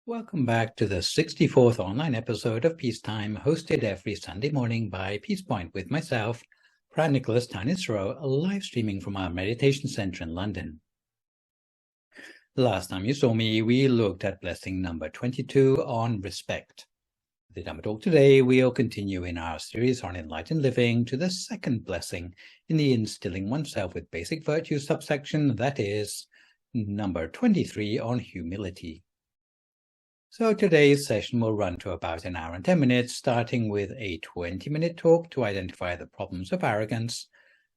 Welcome back to the 64th online episode of Peacetime, hosted every Sunday morning by Peace Point with myself, Phra Nicholas Thanissaro, live streaming from our meditation center in London. Last time you saw me, we looked at blessing number 22 on respect. The Dhamma talk today, we'll continue in our series on enlightened living to the second blessing in the instilling oneself with basic virtues subsection, that is, number 23 on humility. So today's session will run to about an hour and 10 minutes, starting with a 20-minute talk to identify the problems of arrogance,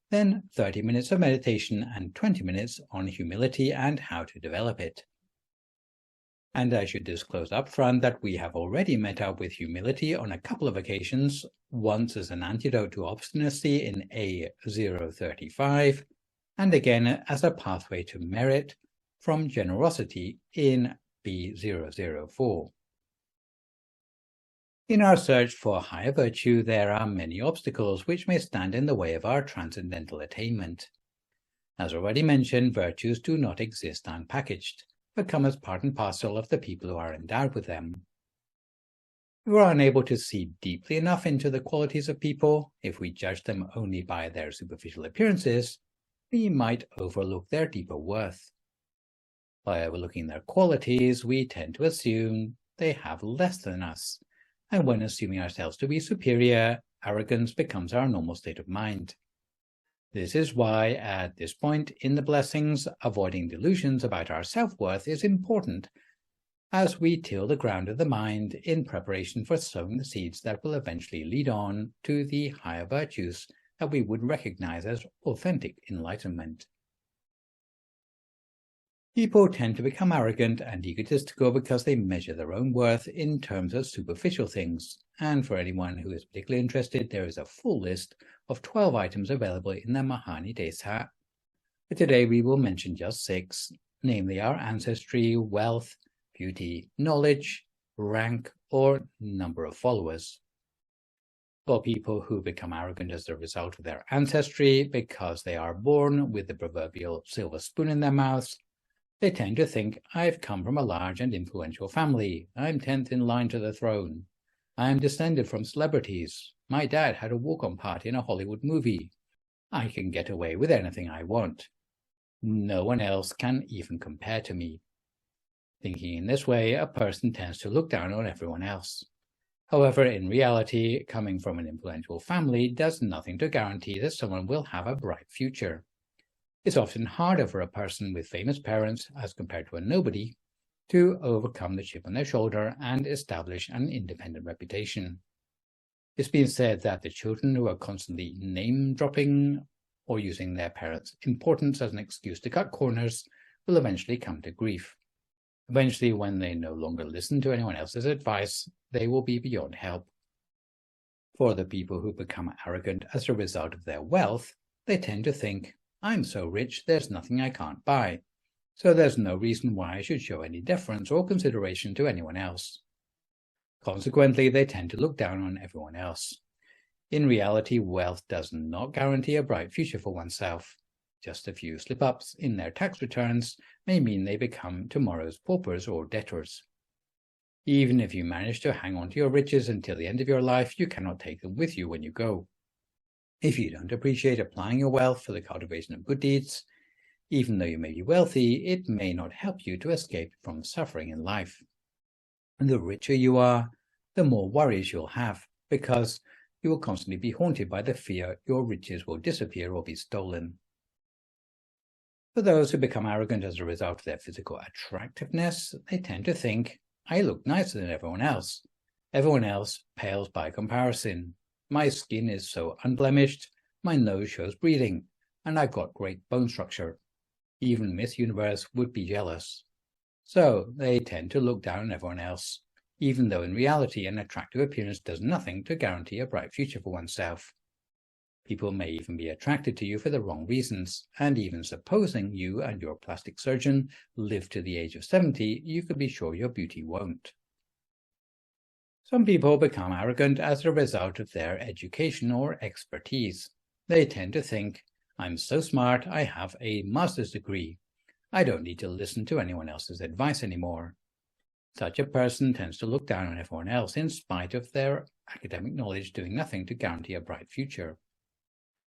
then 30 minutes of meditation and 20 minutes on humility and how to develop it. And I should disclose up front that we have already met up with humility on a couple of occasions, once as an antidote to obstinacy in B035, and again as a pathway to merit from generosity in B004. In our search for higher virtue, there are many obstacles which may stand in the way of our transcendental attainment. As already mentioned, virtues do not exist unpackaged, but come as part and parcel of the people who are endowed with them. If we are unable to see deeply enough into the qualities of people, if we judge them only by their superficial appearances, we might overlook their deeper worth. By overlooking their qualities, we tend to assume they have less than us, and when assuming ourselves to be superior, arrogance becomes our normal state of mind. This is why, at this point in the blessings, avoiding delusions about our self-worth is important, as we till the ground of the mind in preparation for sowing the seeds that will eventually lead on to the higher virtues that we would recognize as authentic enlightenment. People tend to become arrogant and egotistical because they measure their own worth in terms of superficial things, and for anyone who is particularly interested, there is a full list of 12 items available in the Mahanidesa. But today we will mention just 6, namely our ancestry, wealth, beauty, knowledge, rank, or number of followers. For people who become arrogant as a result of their ancestry because they are born with the proverbial silver spoon in their mouths, they tend to think, I've come from a large and influential family. I'm 10th in line to the throne. I am descended from celebrities. My dad had a walk-on part in a Hollywood movie. I can get away with anything I want. No one else can even compare to me. Thinking in this way, a person tends to look down on everyone else. However, in reality, coming from an influential family does nothing to guarantee that someone will have a bright future. It's often harder for a person with famous parents, as compared to a nobody, to overcome the chip on their shoulder and establish an independent reputation. It's been said that the children who are constantly name-dropping or using their parents' importance as an excuse to cut corners will eventually come to grief. Eventually, when they no longer listen to anyone else's advice, they will be beyond help. For the people who become arrogant as a result of their wealth, they tend to think, I'm so rich, there's nothing I can't buy, so there's no reason why I should show any deference or consideration to anyone else. Consequently, they tend to look down on everyone else. In reality, wealth does not guarantee a bright future for oneself. Just a few slip-ups in their tax returns may mean they become tomorrow's paupers or debtors. Even if you manage to hang on to your riches until the end of your life, you cannot take them with you when you go. If you don't appreciate applying your wealth for the cultivation of good deeds, even though you may be wealthy, it may not help you to escape from suffering in life. And the richer you are, the more worries you'll have, because you will constantly be haunted by the fear your riches will disappear or be stolen. For those who become arrogant as a result of their physical attractiveness, they tend to think, I look nicer than everyone else. Everyone else pales by comparison. My skin is so unblemished, my nose shows breathing, and I've got great bone structure. Even Miss Universe would be jealous. So they tend to look down on everyone else, even though in reality an attractive appearance does nothing to guarantee a bright future for oneself. People may even be attracted to you for the wrong reasons, and even supposing you and your plastic surgeon live to the age of 70, you could be sure your beauty won't. Some people become arrogant as a result of their education or expertise. They tend to think, I'm so smart, I have a master's degree. I don't need to listen to anyone else's advice anymore. Such a person tends to look down on everyone else in spite of their academic knowledge doing nothing to guarantee a bright future.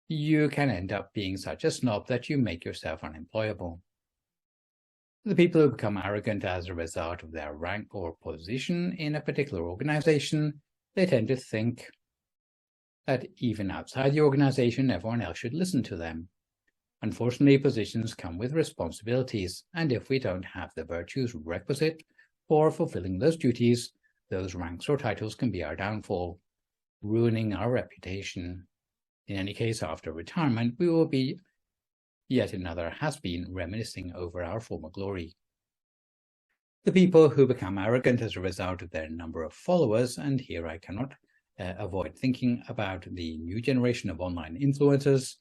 You can end up being such a snob that you make yourself unemployable. The people who become arrogant as a result of their rank or position in a particular organization, they tend to think that even outside the organization, everyone else should listen to them. Unfortunately, positions come with responsibilities, and if we don't have the virtues requisite for fulfilling those duties, those ranks or titles can be our downfall, ruining our reputation. In any case, after retirement, we will be yet another has-been reminiscing over our former glory. The people who become arrogant as a result of their number of followers, and here I cannot avoid thinking about the new generation of online influencers,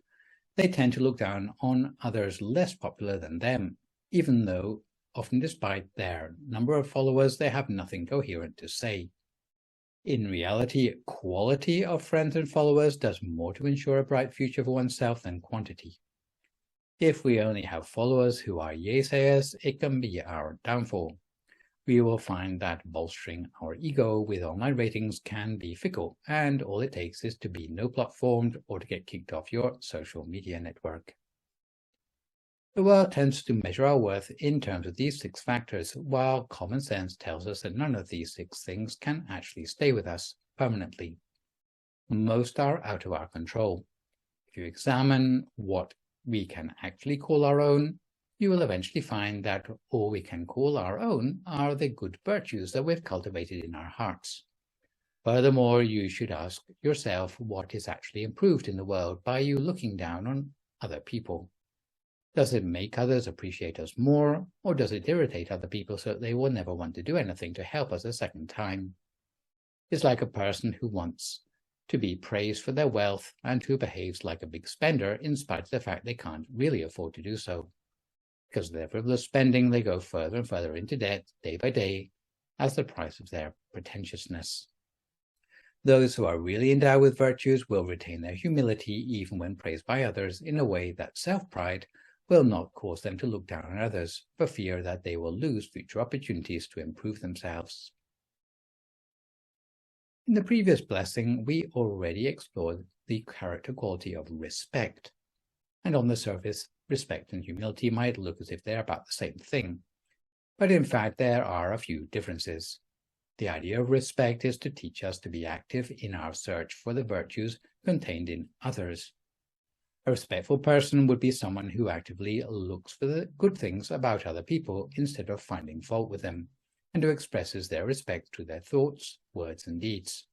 they tend to look down on others less popular than them, even though often despite their number of followers, they have nothing coherent to say. In reality, quality of friends and followers does more to ensure a bright future for oneself than quantity. If we only have followers who are yay-sayers, it can be our downfall. We will find that bolstering our ego with online ratings can be fickle, and all it takes is to be no-platformed or to get kicked off your social media network. The world tends to measure our worth in terms of these 6 factors, while common sense tells us that none of these 6 things can actually stay with us permanently. Most are out of our control. If you examine what we can actually call our own, you will eventually find that all we can call our own are the good virtues that we've cultivated in our hearts. Furthermore, you should ask yourself what is actually improved in the world by you looking down on other people. Does it make others appreciate us more, or does it irritate other people so that they will never want to do anything to help us a second time? It's like a person who wants to be praised for their wealth and who behaves like a big spender in spite of the fact they can't really afford to do so. Because of their frivolous spending, they go further and further into debt day by day as the price of their pretentiousness. Those who are really endowed with virtues will retain their humility even when praised by others in a way that self-pride will not cause them to look down on others for fear that they will lose future opportunities to improve themselves. In the previous blessing, we already explored the character quality of respect, and on the surface, respect and humility might look as if they're about the same thing, but in fact there are a few differences. The idea of respect is to teach us to be active in our search for the virtues contained in others. A respectful person would be someone who actively looks for the good things about other people instead of finding fault with them, and who expresses their respect through their thoughts, words, and deeds.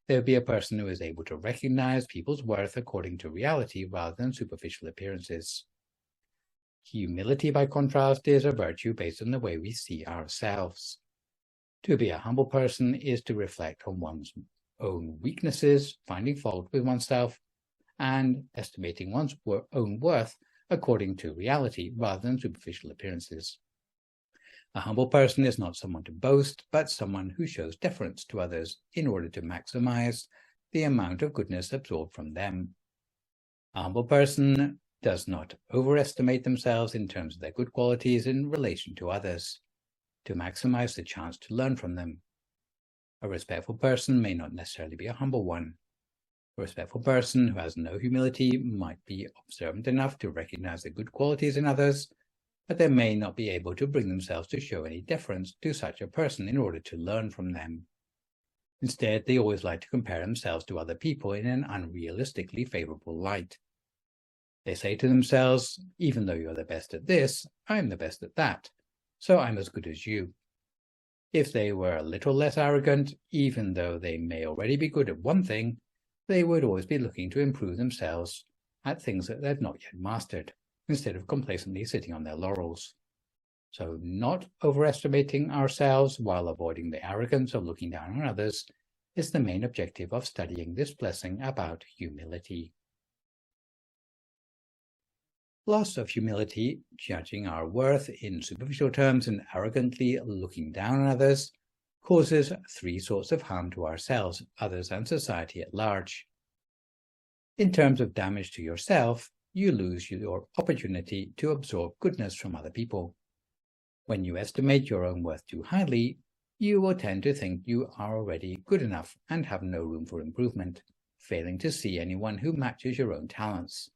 They would be a person who is able to recognize people's worth according to reality rather than superficial appearances. Humility, by contrast, is a virtue based on the way we see ourselves. To be a humble person is to reflect on one's own weaknesses, finding fault with oneself, and estimating one's own worth according to reality rather than superficial appearances. A humble person is not someone to boast, but someone who shows deference to others in order to maximize the amount of goodness absorbed from them. A humble person does not overestimate themselves in terms of their good qualities in relation to others, to maximize the chance to learn from them. A respectful person may not necessarily be a humble one. A respectful person who has no humility might be observant enough to recognize the good qualities in others, but they may not be able to bring themselves to show any deference to such a person in order to learn from them. Instead, they always like to compare themselves to other people in an unrealistically favorable light. They say to themselves, even though you're the best at this, I'm the best at that, so I'm as good as you. If they were a little less arrogant, even though they may already be good at one thing, they would always be looking to improve themselves at things that they've not yet mastered, instead of complacently sitting on their laurels. So not overestimating ourselves while avoiding the arrogance of looking down on others is the main objective of studying this blessing about humility. Loss of humility, judging our worth in superficial terms and arrogantly looking down on others, causes 3 sorts of harm to ourselves, others, and society at large. In terms of damage to yourself, you lose your opportunity to absorb goodness from other people. When you estimate your own worth too highly, you will tend to think you are already good enough and have no room for improvement, failing to see anyone who matches your own talents.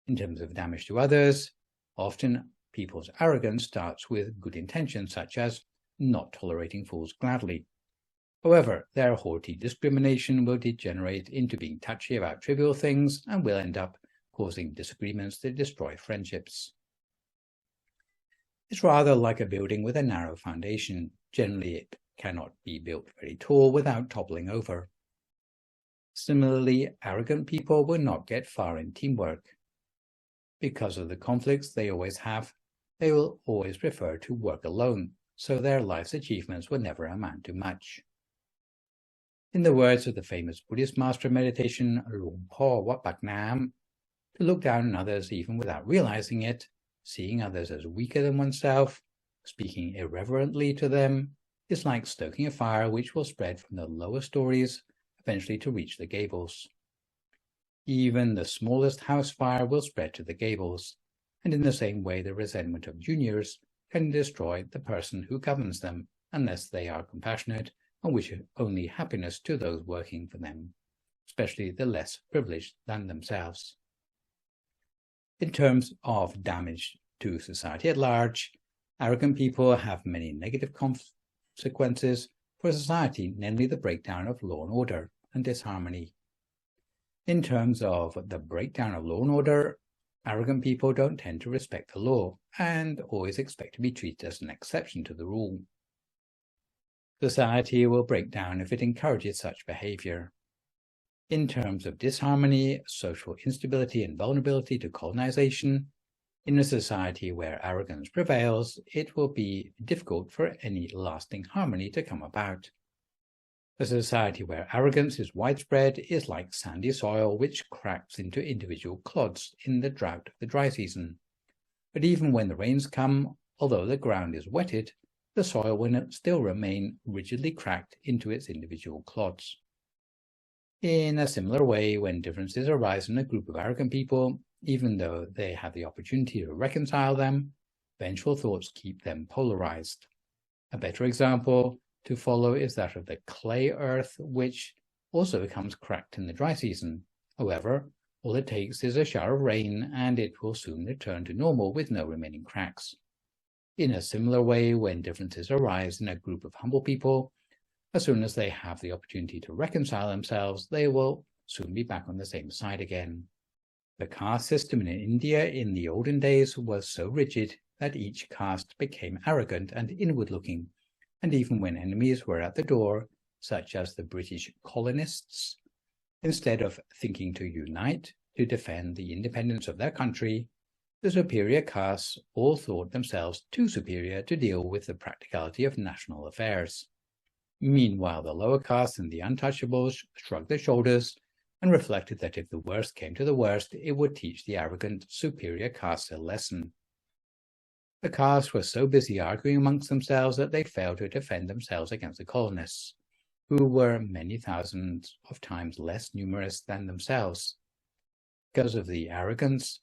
In terms of damage to others, often people's arrogance starts with good intentions, such as not tolerating fools gladly. However, their haughty discrimination will degenerate into being touchy about trivial things and will end up causing disagreements that destroy friendships. It's rather like a building with a narrow foundation. Generally, it cannot be built very tall without toppling over. Similarly, arrogant people will not get far in teamwork. Because of the conflicts they always have, they will always prefer to work alone, so their life's achievements will never amount to much. In the words of the famous Buddhist master of meditation, Luang Por Wat Bak Nam, to look down on others even without realizing it, seeing others as weaker than oneself, speaking irreverently to them, is like stoking a fire which will spread from the lower stories, eventually to reach the gables. Even the smallest house fire will spread to the gables, and in the same way the resentment of juniors can destroy the person who governs them, unless they are compassionate and wish only happiness to those working for them, especially the less privileged than themselves. In terms of damage to society at large, arrogant people have many negative consequences for society, namely the breakdown of law and order and disharmony. In terms of the breakdown of law and order, arrogant people don't tend to respect the law and always expect to be treated as an exception to the rule. Society will break down if it encourages such behavior. In terms of disharmony, social instability and vulnerability to colonization, in a society where arrogance prevails, it will be difficult for any lasting harmony to come about. A society where arrogance is widespread is like sandy soil which cracks into individual clods in the drought of the dry season. But even when the rains come, although the ground is wetted, the soil will still remain rigidly cracked into its individual clods. In a similar way, when differences arise in a group of arrogant people, even though they have the opportunity to reconcile them, vengeful thoughts keep them polarized. A better example to follow is that of the clay earth, which also becomes cracked in the dry season. However, all it takes is a shower of rain, and it will soon return to normal with no remaining cracks. In a similar way, when differences arise in a group of humble people, as soon as they have the opportunity to reconcile themselves, they will soon be back on the same side again. The caste system in India in the olden days was so rigid that each caste became arrogant and inward-looking, and even when enemies were at the door, such as the British colonists, instead of thinking to unite to defend the independence of their country, the superior castes all thought themselves too superior to deal with the practicality of national affairs. Meanwhile, the lower castes and the untouchables shrugged their shoulders and reflected that if the worst came to the worst, it would teach the arrogant superior castes a lesson. The castes were so busy arguing amongst themselves that they failed to defend themselves against the colonists, who were many thousands of times less numerous than themselves. Because of the arrogance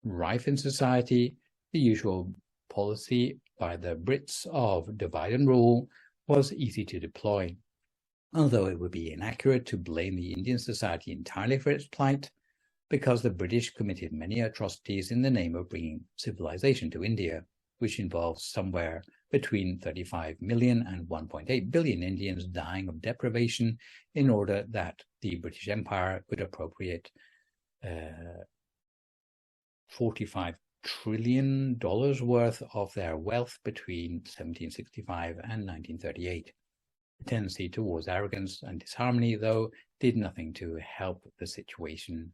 rife in society, the usual policy by the Brits of divide and rule was easy to deploy. Although it would be inaccurate to blame the Indian society entirely for its plight, because the British committed many atrocities in the name of bringing civilization to India, which involves somewhere between 35 million and 1.8 billion Indians dying of deprivation in order that the British Empire could appropriate $45 trillion worth of their wealth between 1765 and 1938. The tendency towards arrogance and disharmony, though, did nothing to help the situation.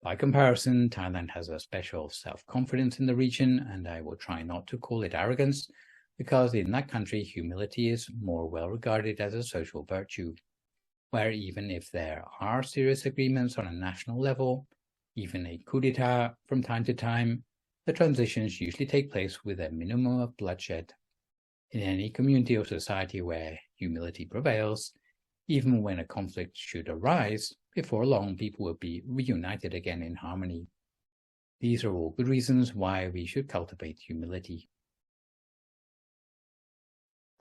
By comparison, Thailand has a special self-confidence in the region, and I will try not to call it arrogance, because in that country humility is more well regarded as a social virtue, where even if there are serious agreements on a national level, even a coup d'etat from time to time, the transitions usually take place with a minimum of bloodshed. In any community or society where humility prevails, even when a conflict should arise, before long people will be reunited again in harmony. These are all good reasons why we should cultivate humility.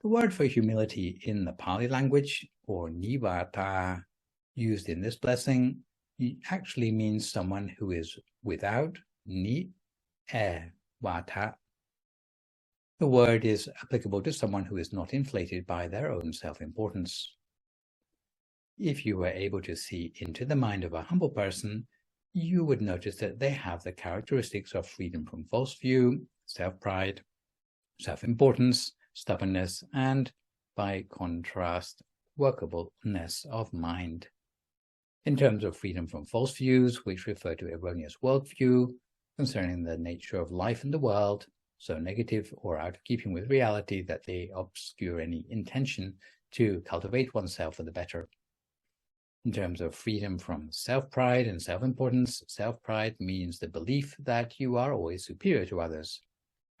The word for humility in the Pali language, or nivata, used in this blessing, actually means someone who is without vata. The word is applicable to someone who is not inflated by their own self-importance. If you were able to see into the mind of a humble person, you would notice that they have the characteristics of freedom from false view, self-pride, self-importance, stubbornness, and, by contrast, workableness of mind. In terms of freedom from false views, which refer to erroneous worldview concerning the nature of life and the world, so negative or out of keeping with reality that they obscure any intention to cultivate oneself for the better. In terms of freedom from self-pride and self-importance, self-pride means the belief that you are always superior to others.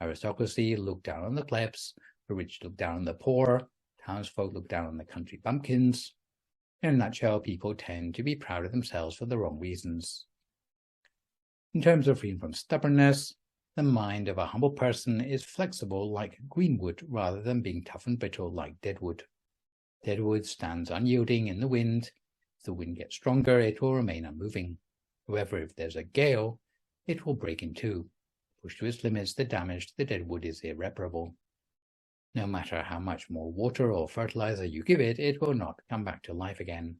Aristocracy look down on the plebs, the rich look down on the poor, townsfolk look down on the country bumpkins. In a nutshell, people tend to be proud of themselves for the wrong reasons. In terms of freedom from stubbornness, the mind of a humble person is flexible like greenwood rather than being tough and brittle like deadwood. Deadwood stands unyielding in the wind. If the wind gets stronger, it will remain unmoving. However, if there's a gale, it will break in two. Pushed to its limits, the damage to the deadwood is irreparable. No matter how much more water or fertilizer you give it, it will not come back to life again.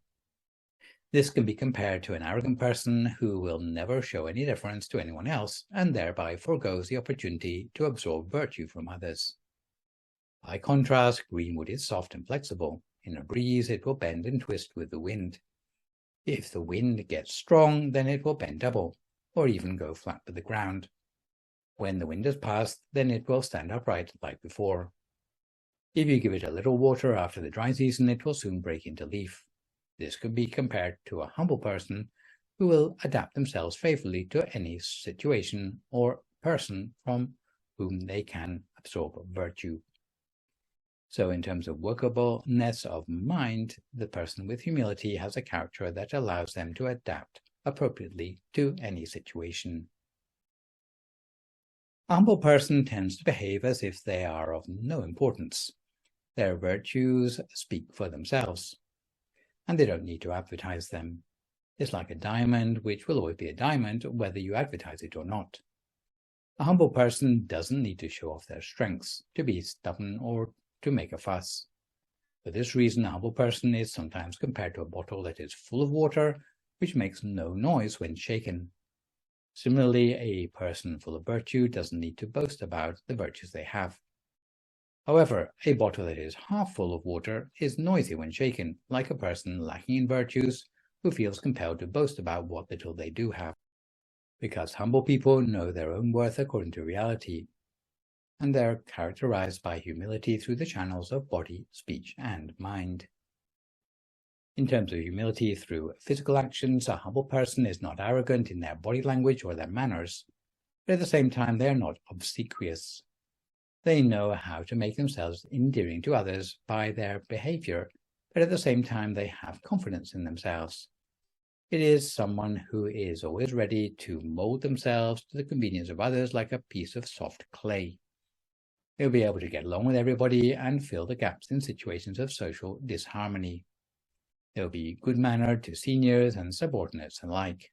This can be compared to an arrogant person who will never show any deference to anyone else and thereby forgoes the opportunity to absorb virtue from others. By contrast, greenwood is soft and flexible. In a breeze, it will bend and twist with the wind. If the wind gets strong, then it will bend double, or even go flat to the ground. When the wind has passed, then it will stand upright like before. If you give it a little water after the dry season, it will soon break into leaf. This could be compared to a humble person who will adapt themselves favorably to any situation or person from whom they can absorb virtue. So in terms of workableness of mind, the person with humility has a character that allows them to adapt appropriately to any situation. A humble person tends to behave as if they are of no importance. Their virtues speak for themselves, and they don't need to advertise them. It's like a diamond, which will always be a diamond, whether you advertise it or not. A humble person doesn't need to show off their strengths, to be stubborn, or to make a fuss. For this reason, a humble person is sometimes compared to a bottle that is full of water, which makes no noise when shaken. Similarly, a person full of virtue doesn't need to boast about the virtues they have. However, a bottle that is half full of water is noisy when shaken, like a person lacking in virtues who feels compelled to boast about what little they do have. Because humble people know their own worth according to reality, and they are characterized by humility through the channels of body, speech, and mind. In terms of humility through physical actions, a humble person is not arrogant in their body language or their manners, but at the same time they are not obsequious. They know how to make themselves endearing to others by their behavior, but at the same time they have confidence in themselves. It is someone who is always ready to mold themselves to the convenience of others like a piece of soft clay. They'll be able to get along with everybody and fill the gaps in situations of social disharmony. They'll be good-mannered to seniors and subordinates alike.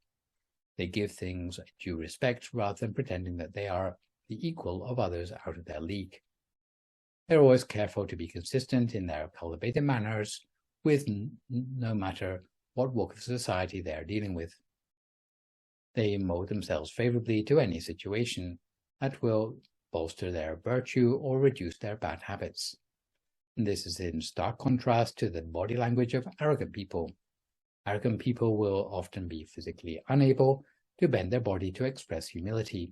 They give things due respect rather than pretending that they are the equal of others out of their league. They're always careful to be consistent in their cultivated manners with no matter what walk of society they are dealing with. They mold themselves favorably to any situation that will bolster their virtue or reduce their bad habits. And this is in stark contrast to the body language of arrogant people. Arrogant people will often be physically unable to bend their body to express humility,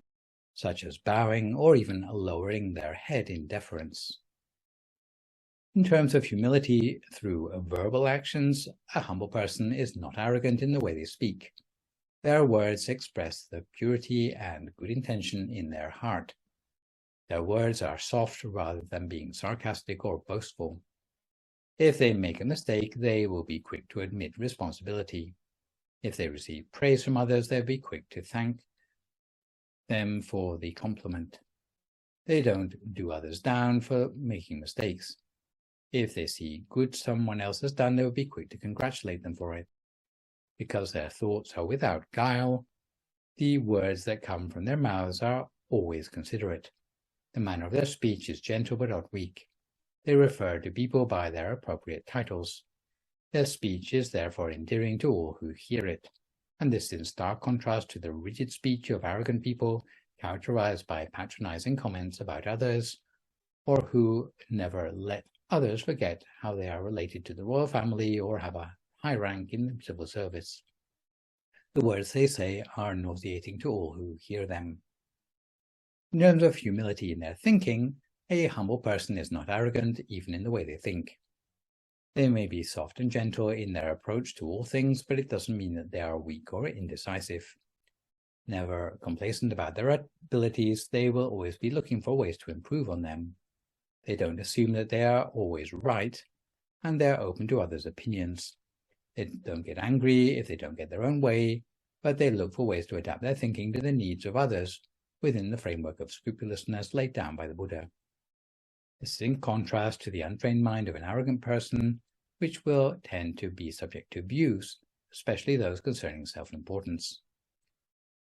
such as bowing or even lowering their head in deference. In terms of humility through verbal actions, a humble person is not arrogant in the way they speak. Their words express the purity and good intention in their heart. Their words are soft rather than being sarcastic or boastful. If they make a mistake, they will be quick to admit responsibility. If they receive praise from others, they'll be quick to thank them for the compliment. They don't do others down for making mistakes. If they see good someone else has done, they will be quick to congratulate them for it. Because their thoughts are without guile, the words that come from their mouths are always considerate. The manner of their speech is gentle but not weak. They refer to people by their appropriate titles. Their speech is therefore endearing to all who hear it, and this is in stark contrast to the rigid speech of arrogant people, characterized by patronizing comments about others, or who never let others forget how they are related to the royal family or have a high rank in the civil service. The words they say are nauseating to all who hear them. In terms of humility in their thinking, a humble person is not arrogant even in the way they think. They may be soft and gentle in their approach to all things, but it doesn't mean that they are weak or indecisive. Never complacent about their abilities, they will always be looking for ways to improve on them. They don't assume that they are always right, and they are open to others' opinions. They don't get angry if they don't get their own way, but they look for ways to adapt their thinking to the needs of others within the framework of scrupulousness laid down by the Buddha. This is in contrast to the untrained mind of an arrogant person, which will tend to be subject to abuse, especially those concerning self-importance.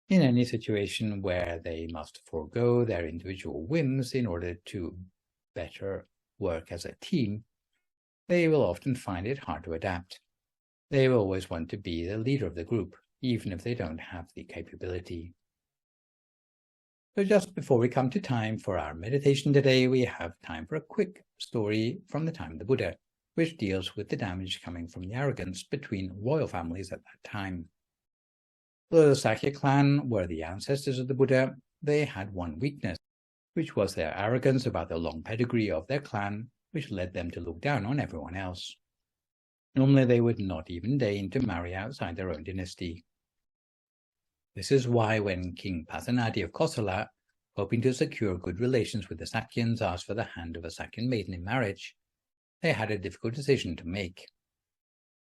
In any situation where they must forego their individual whims in order to better work as a team, they will often find it hard to adapt. They will always want to be the leader of the group, even if they don't have the capability. So just before we come to time for our meditation today, we have time for a quick story from the time of the Buddha, which deals with the damage coming from the arrogance between royal families at that time. Though the Sākya clan were the ancestors of the Buddha, they had one weakness, which was their arrogance about the long pedigree of their clan, which led them to look down on everyone else. Normally they would not even deign to marry outside their own dynasty. This is why when King Pasenadi of Kosala, hoping to secure good relations with the Sākyans, asked for the hand of a Sākyan maiden in marriage, they had a difficult decision to make.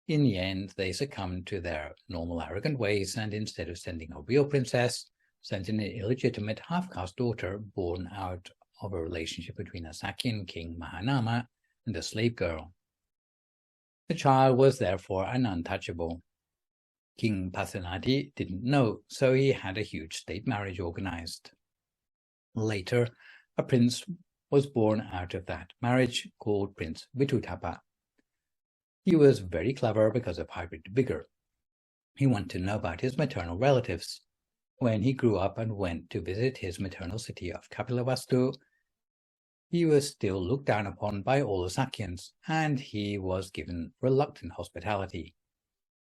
In the end, they succumbed to their normal arrogant ways, and instead of sending a real princess, sent an illegitimate half-caste daughter born out of a relationship between a Sākyan king Mahanama and a slave girl. The child was therefore an untouchable. King Pasenadi didn't know, so he had a huge state marriage organized. Later, a prince was born out of that marriage called Prince Vidūdabha. He was very clever because of hybrid vigor. He wanted to know about his maternal relatives. When he grew up and went to visit his maternal city of Kapilavastu, he was still looked down upon by all the Sākyans, and he was given reluctant hospitality.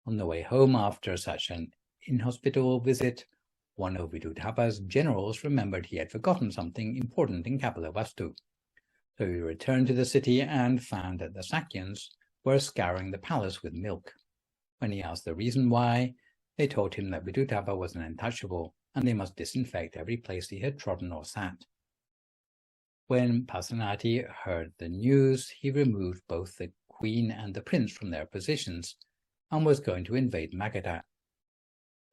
On the way home after such an inhospitable visit, one of Vidūdabha's generals remembered he had forgotten something important in Kapilavastu. So he returned to the city and found that the Sākyans were scouring the palace with milk. When he asked the reason why, they told him that Vidūdabha was an untouchable, and they must disinfect every place he had trodden or sat. When Pasenadi heard the news, he removed both the queen and the prince from their positions, and was going to invade Magadha.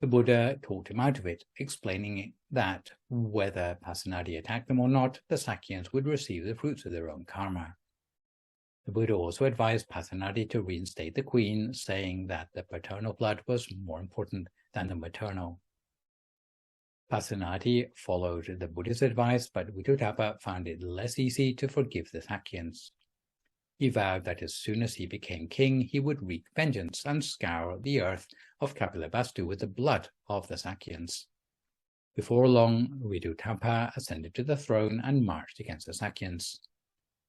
The Buddha talked him out of it, explaining that whether Pasenadi attacked them or not, the Sākyans would receive the fruits of their own karma. The Buddha also advised Pasenadi to reinstate the queen, saying that the paternal blood was more important than the maternal. Pasenadi followed the Buddha's advice, but Vidūdabha found it less easy to forgive the Sākyans. He vowed that as soon as he became king, he would wreak vengeance and scour the earth of Kapilavastu with the blood of the Sākyans. Before long, Vidūdabha ascended to the throne and marched against the Sākyans.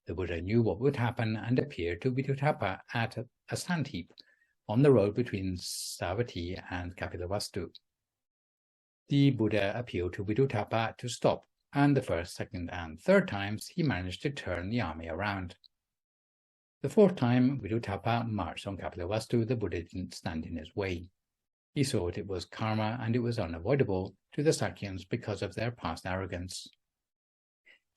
The Buddha knew what would happen and appeared to Vidūdabha at a sand heap on the road between Savatthi and Kapilavastu. The Buddha appealed to Vidūdabha to stop, and the first, second, and third times he managed to turn the army around. The fourth time Vidūdabha marched on Kapilavastu, the Buddha didn't stand in his way. He saw it was karma, and it was unavoidable to the Sākyans because of their past arrogance.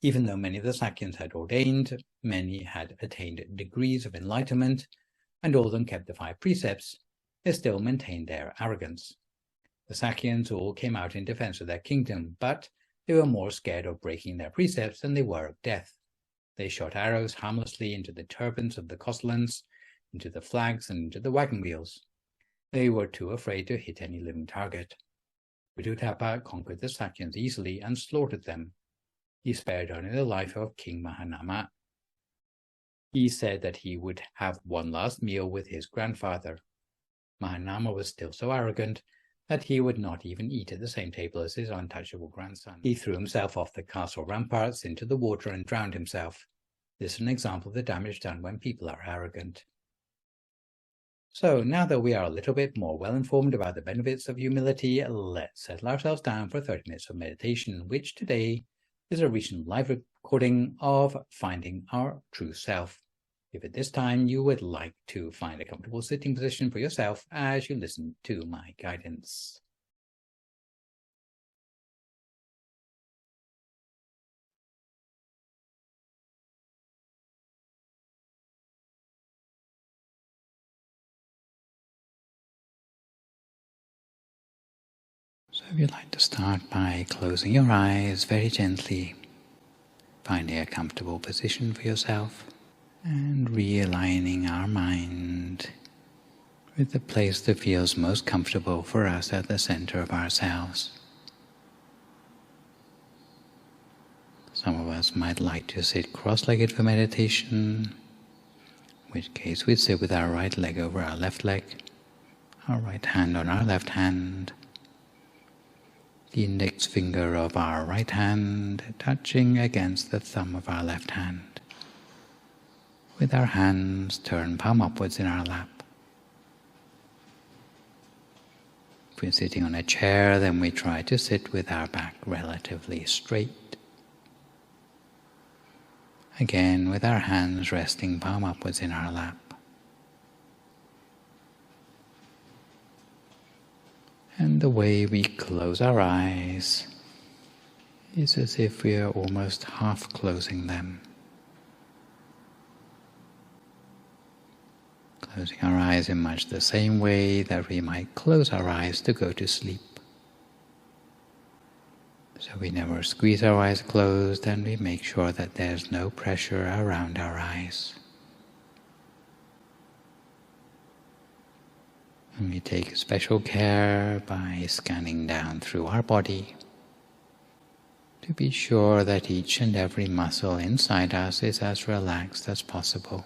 Even though many of the Sākyans had ordained, many had attained degrees of enlightenment, and all of them kept the 5 precepts, they still maintained their arrogance. The Sākyans all came out in defense of their kingdom, but they were more scared of breaking their precepts than they were of death. They shot arrows harmlessly into the turbans of the Kosalans, into the flags, and into the wagon wheels. They were too afraid to hit any living target. Vidūdabha conquered the Sākyans easily and slaughtered them. He spared only the life of King Mahanama. He said that he would have one last meal with his grandfather. Mahanama was still so arrogant that he would not even eat at the same table as his untouchable grandson. He threw himself off the castle ramparts into the water and drowned himself. This is an example of the damage done when people are arrogant. So, now that we are a little bit more well-informed about the benefits of humility, let's settle ourselves down for 30 minutes of meditation, which today is a recent live recording of Finding Our True Self. If at this time you would like to find a comfortable sitting position for yourself as you listen to my guidance. So if you'd like to start by closing your eyes very gently, finding a comfortable position for yourself, and realigning our mind with the place that feels most comfortable for us at the center of ourselves. Some of us might like to sit cross-legged for meditation, in which case we'd sit with our right leg over our left leg, our right hand on our left hand, the index finger of our right hand touching against the thumb of our left hand, with our hands turned palm upwards in our lap. If we're sitting on a chair, then we try to sit with our back relatively straight. Again, with our hands resting palm upwards in our lap. And the way we close our eyes is as if we are almost half closing them. Closing our eyes in much the same way that we might close our eyes to go to sleep. So we never squeeze our eyes closed, and we make sure that there's no pressure around our eyes. And we take special care by scanning down through our body to be sure that each and every muscle inside us is as relaxed as possible.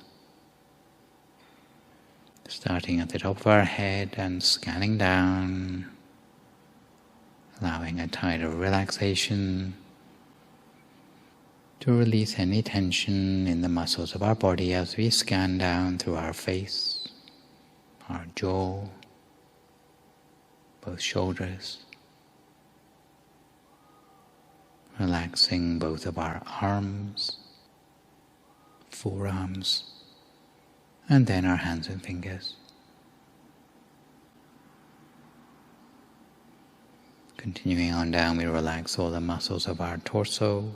Starting at the top of our head and scanning down, allowing a tide of relaxation to release any tension in the muscles of our body as we scan down through our face, our jaw, both shoulders, relaxing both of our arms, forearms, and then our hands and fingers. Continuing on down, we relax all the muscles of our torso,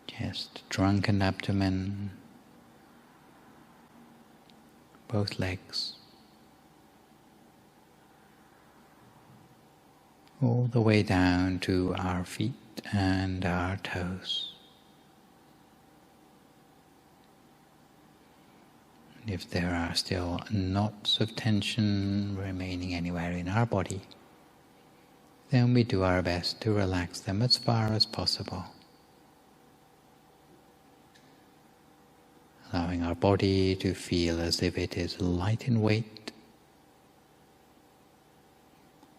chest, trunk and abdomen, both legs, all the way down to our feet and our toes. And if there are still knots of tension remaining anywhere in our body, then we do our best to relax them as far as possible. Allowing our body to feel as if it is light in weight,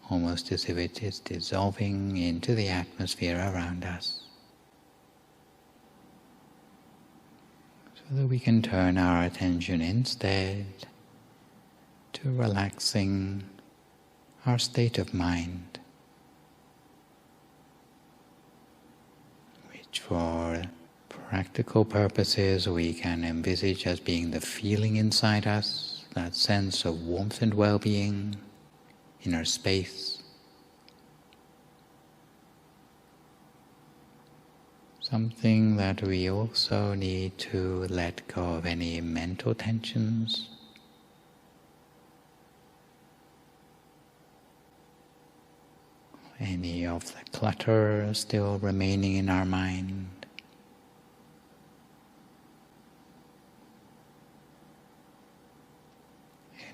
almost as if it is dissolving into the atmosphere around us, so that we can turn our attention instead to relaxing our state of mind, which for practical purposes we can envisage as being the feeling inside us, that sense of warmth and well-being, inner space. Something that we also need to let go of any mental tensions. any of the clutter still remaining in our mind.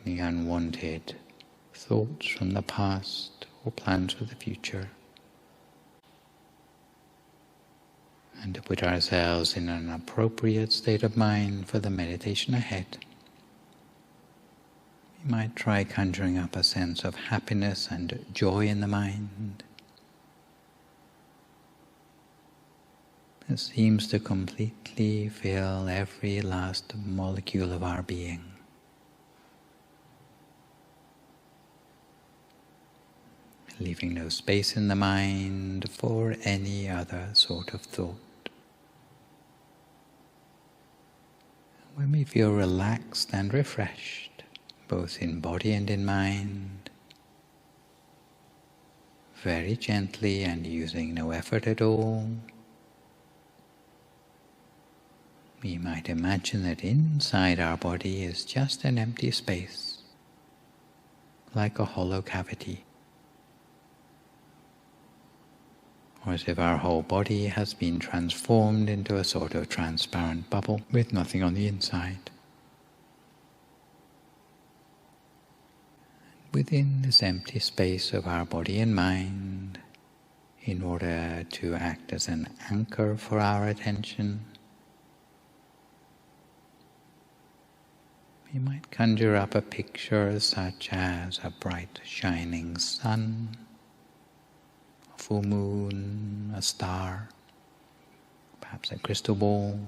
Any unwanted thoughts from the past or plans for the future. And to put ourselves in an appropriate state of mind for the meditation ahead, we might try conjuring up a sense of happiness and joy in the mind. It seems to completely fill every last molecule of our being. Leaving no space in the mind for any other sort of thought. When we feel relaxed and refreshed, both in body and in mind, very gently and using no effort at all, we might imagine that inside our body is just an empty space, like a hollow cavity. Or as if our whole body has been transformed into a sort of transparent bubble with nothing on the inside. Within this empty space of our body and mind, in order to act as an anchor for our attention, we might conjure up a picture such as a bright shining sun, full moon, a star, perhaps a crystal ball,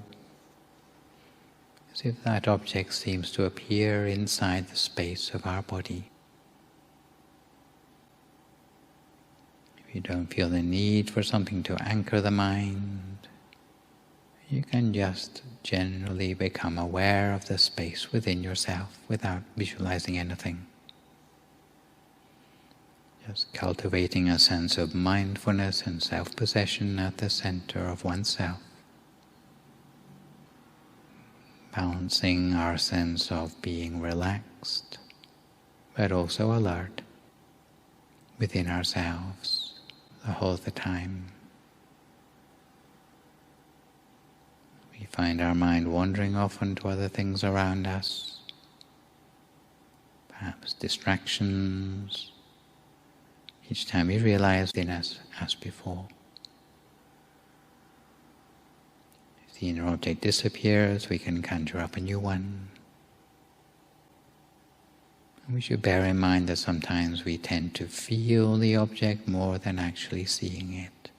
as if that object seems to appear inside the space of our body. If you don't feel the need for something to anchor the mind, you can just generally become aware of the space within yourself without visualizing anything. Just cultivating a sense of mindfulness and self-possession at the center of oneself. Balancing our sense of being relaxed, but also alert within ourselves the whole of the time. We find our mind wandering off onto other things around us, perhaps distractions. Each time we realize within us as before. If the inner object disappears, we can conjure up a new one. And we should bear in mind that sometimes we tend to feel the object more than actually seeing it.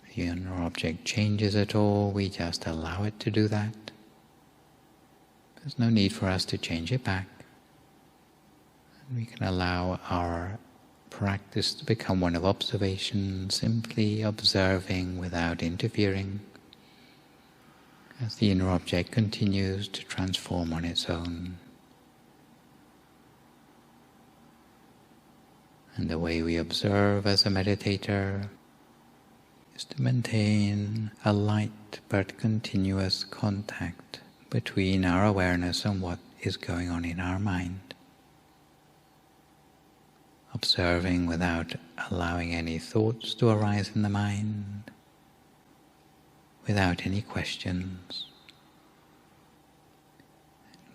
If the inner object changes at all, we just allow it to do that. There's no need for us to change it back. We can allow our practice to become one of observation, simply observing without interfering, as the inner object continues to transform on its own. And the way we observe as a meditator is to maintain a light but continuous contact between our awareness and what is going on in our mind. Observing without allowing any thoughts to arise in the mind, without any questions.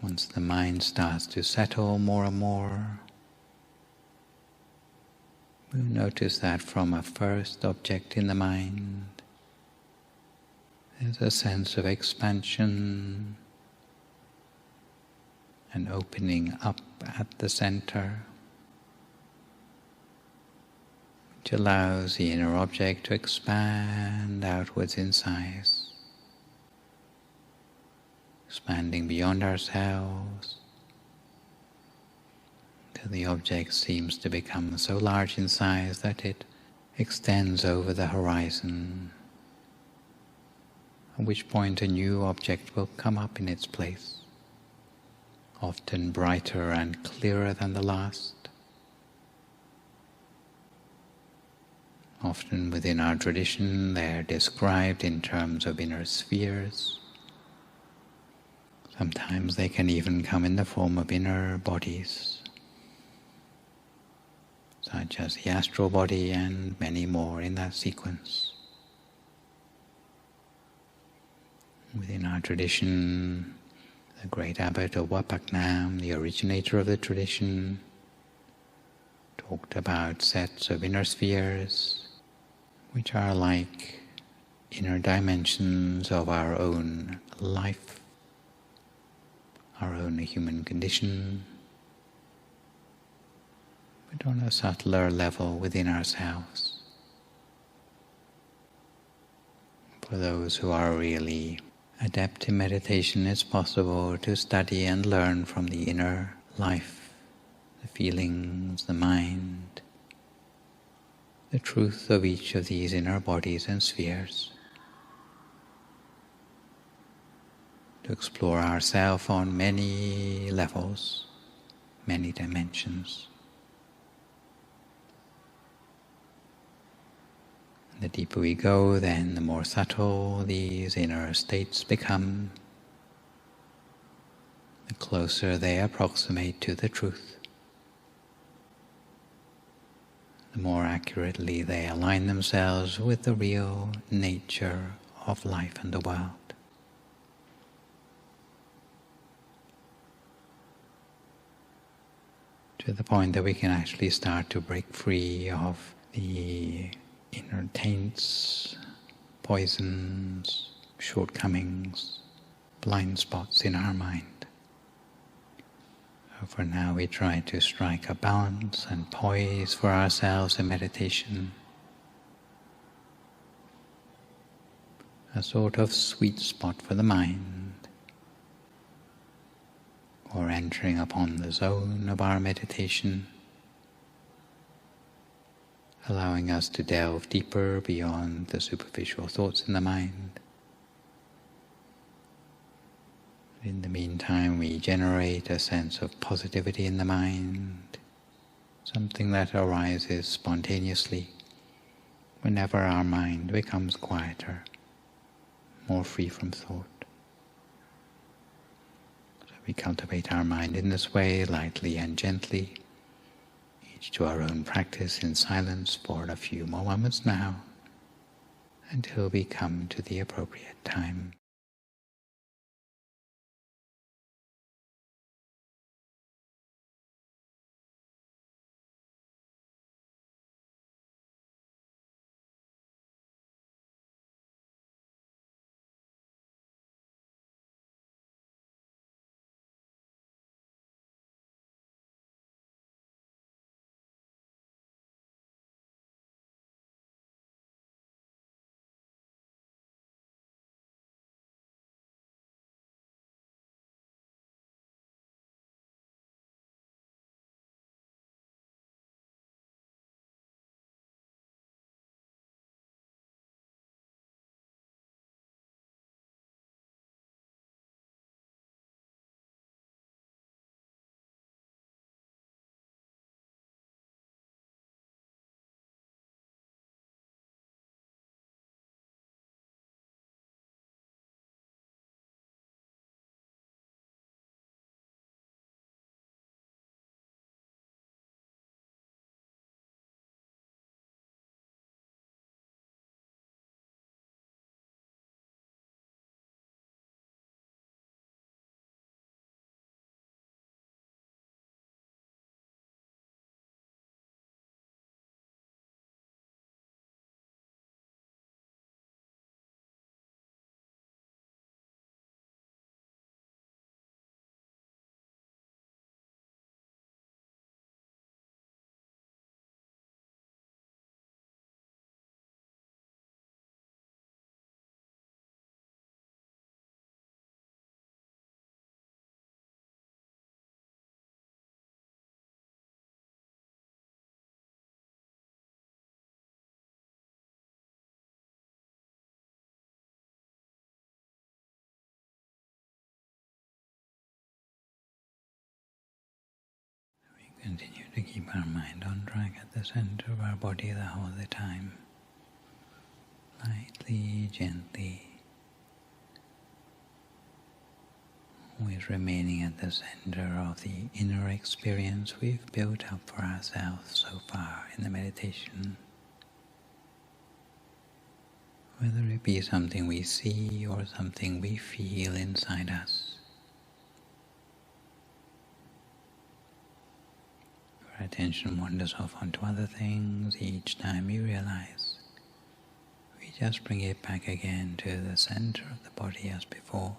Once the mind starts to settle more and more, we'll notice that from a first object in the mind, there's a sense of expansion and opening up at the center, which allows the inner object to expand outwards in size, expanding beyond ourselves, until the object seems to become so large in size that it extends over the horizon, at which point a new object will come up in its place, often brighter and clearer than the last. Often within our tradition they are described in terms of inner spheres. Sometimes they can even come in the form of inner bodies. such as the astral body and many more in that sequence. Within our tradition, the great abbot of Wat Phra Nam, the originator of the tradition, talked about sets of inner spheres, which are like inner dimensions of our own life, our own human condition, but on a subtler level within ourselves. For those who are really adept in meditation, it's possible to study and learn from the inner life, the feelings, the mind, the truth of each of these inner bodies and spheres, to explore ourselves on many levels, many dimensions. The deeper we go, then the more subtle these inner states become, the closer they approximate to the truth, the more accurately they align themselves with the real nature of life and the world. To the point that we can actually start to break free of the inner taints, poisons, shortcomings, blind spots in our mind. So for now we try to strike a balance and poise for ourselves in meditation, a sort of sweet spot for the mind, or entering upon the zone of our meditation, allowing us to delve deeper beyond the superficial thoughts in the mind. In the meantime, we generate a sense of positivity in the mind, something that arises spontaneously whenever our mind becomes quieter, more free from thought. So we cultivate our mind in this way, lightly and gently, each to our own practice in silence for a few more moments now, until we come to the appropriate time. Continue to keep our mind on track at the center of our body the whole of the time. Lightly, gently, always remaining at the center of the inner experience we've built up for ourselves so far in the meditation. Whether it be something we see or something we feel inside us. If our attention wanders off onto other things, each time we realize, we just bring it back again to the center of the body as before.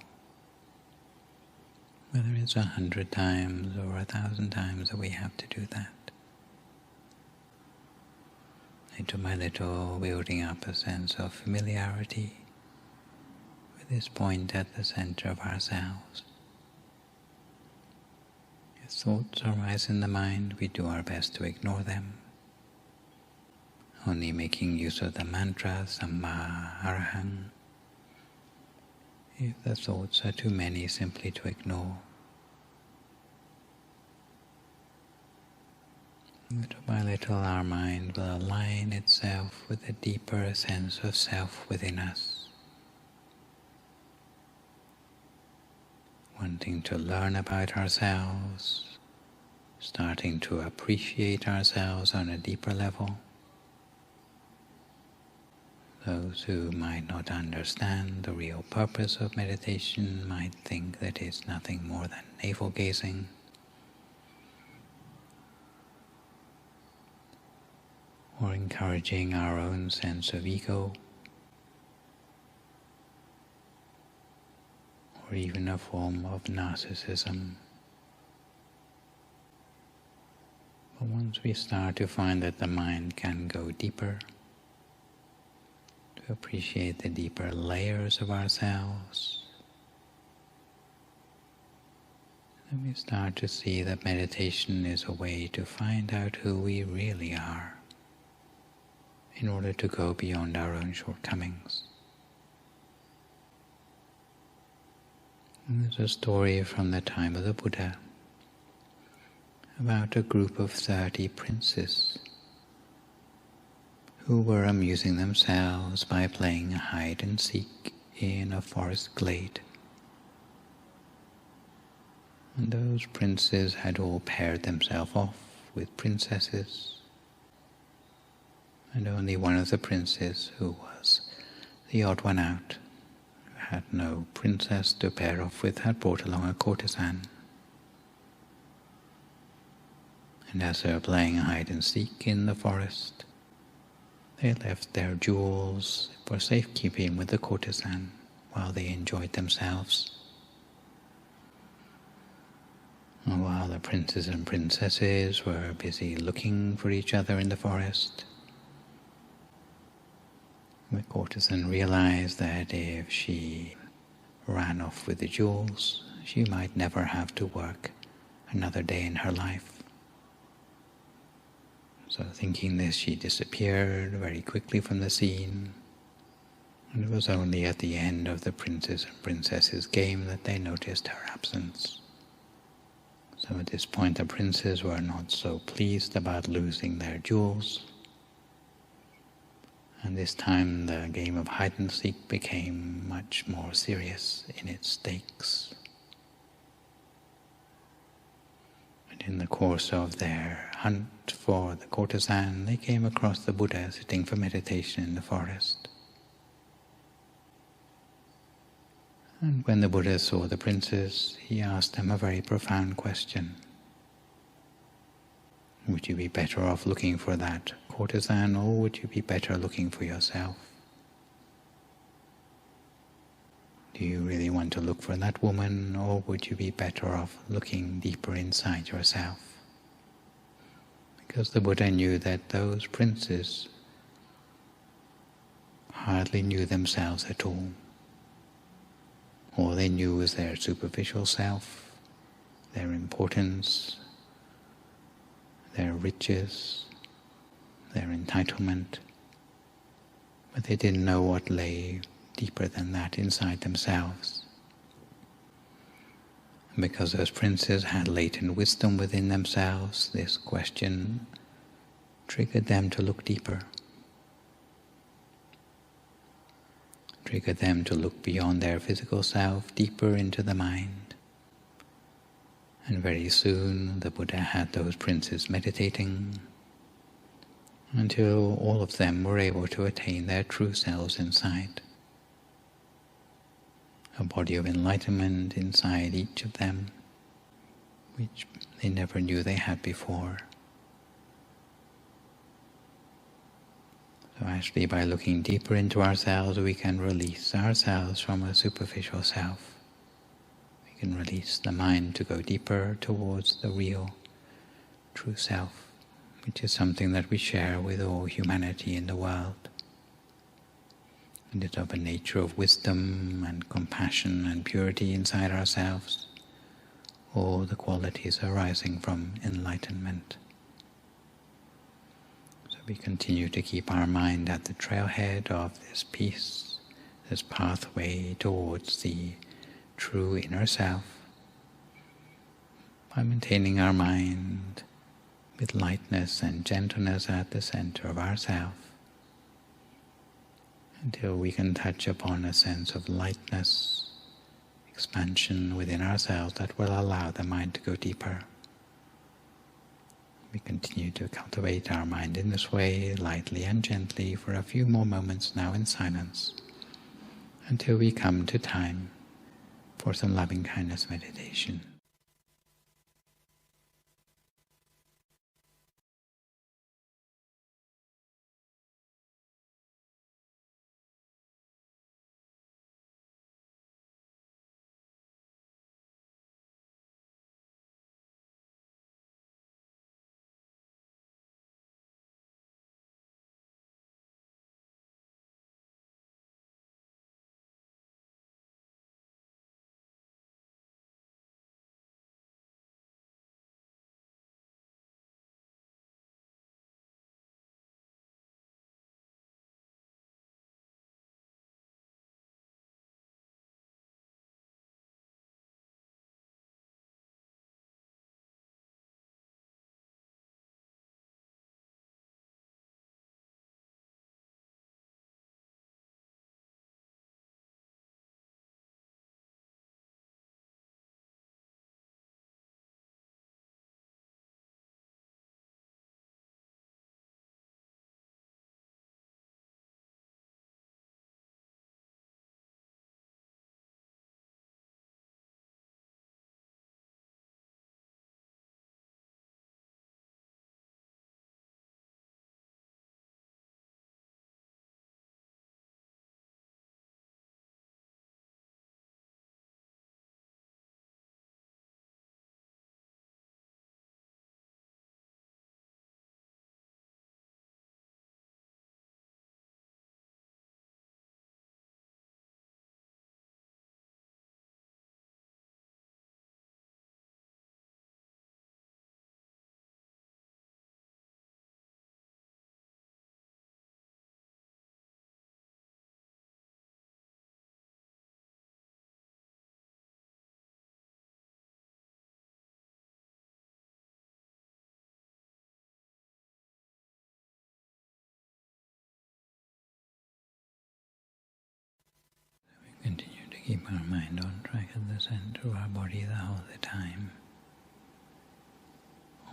Whether it's 100 times or 1,000 times that we have to do that. Little by little, building up a sense of familiarity with this point at the center of ourselves. If thoughts arise in the mind, we do our best to ignore them, only making use of the mantra Samma Arahang. If the thoughts are too many, simply to ignore. Little by little, our mind will align itself with a deeper sense of self within us, wanting to learn about ourselves, starting to appreciate ourselves on a deeper level. Those who might not understand the real purpose of meditation might think that it's nothing more than navel-gazing, or encouraging our own sense of ego, or even a form of narcissism. But once we start to find that the mind can go deeper, to appreciate the deeper layers of ourselves, then we start to see that meditation is a way to find out who we really are, in order to go beyond our own shortcomings. And there's a story from the time of the Buddha about a group of 30 princes who were amusing themselves by playing hide and seek in a forest glade. And those princes had all paired themselves off with princesses, and only one of the princes, who was the odd one out, who had no princess to pair off with, had brought along a courtesan. And as they were playing hide and seek in the forest, they left their jewels for safekeeping with the courtesan while they enjoyed themselves. And while the princes and princesses were busy looking for each other in the forest, the courtesan realized that if she ran off with the jewels, she might never have to work another day in her life. So thinking this, she disappeared very quickly from the scene, and it was only at the end of the princes and princesses' game that they noticed her absence. So at this point the princes were not so pleased about losing their jewels, and this time the game of hide and seek became much more serious in its stakes. And in the course of their hunt for the courtesan, they came across the Buddha sitting for meditation in the forest. And when the Buddha saw the princes, he asked them a very profound question. Would you be better off looking for that courtesan, or would you be better looking for yourself? Do you really want to look for that woman, or would you be better off looking deeper inside yourself? Because the Buddha knew that those princes hardly knew themselves at all. All they knew was their superficial self, their importance, their riches, their entitlement, but they didn't know what lay deeper than that inside themselves. And because those princes had latent wisdom within themselves, this question triggered them to look deeper, triggered them to look beyond their physical self, deeper into the mind, And very soon the Buddha had those princes meditating until all of them were able to attain their true selves inside. A body of enlightenment inside each of them, which they never knew they had before. So actually, by looking deeper into ourselves, we can release ourselves from a superficial self. We can release the mind to go deeper towards the real, true self, which is something that we share with all humanity in the world. It is of a nature of wisdom and compassion and purity inside ourselves, all the qualities arising from enlightenment. So we continue to keep our mind at the trailhead of this peace, this pathway towards the true inner self, by maintaining our mind with lightness and gentleness at the center of ourself, until we can touch upon a sense of lightness, expansion within ourselves that will allow the mind to go deeper. We continue to cultivate our mind in this way, lightly and gently, for a few more moments now in silence, until we come to time for some loving-kindness meditation. Continue to keep our mind on track at the center of our body the whole of the time.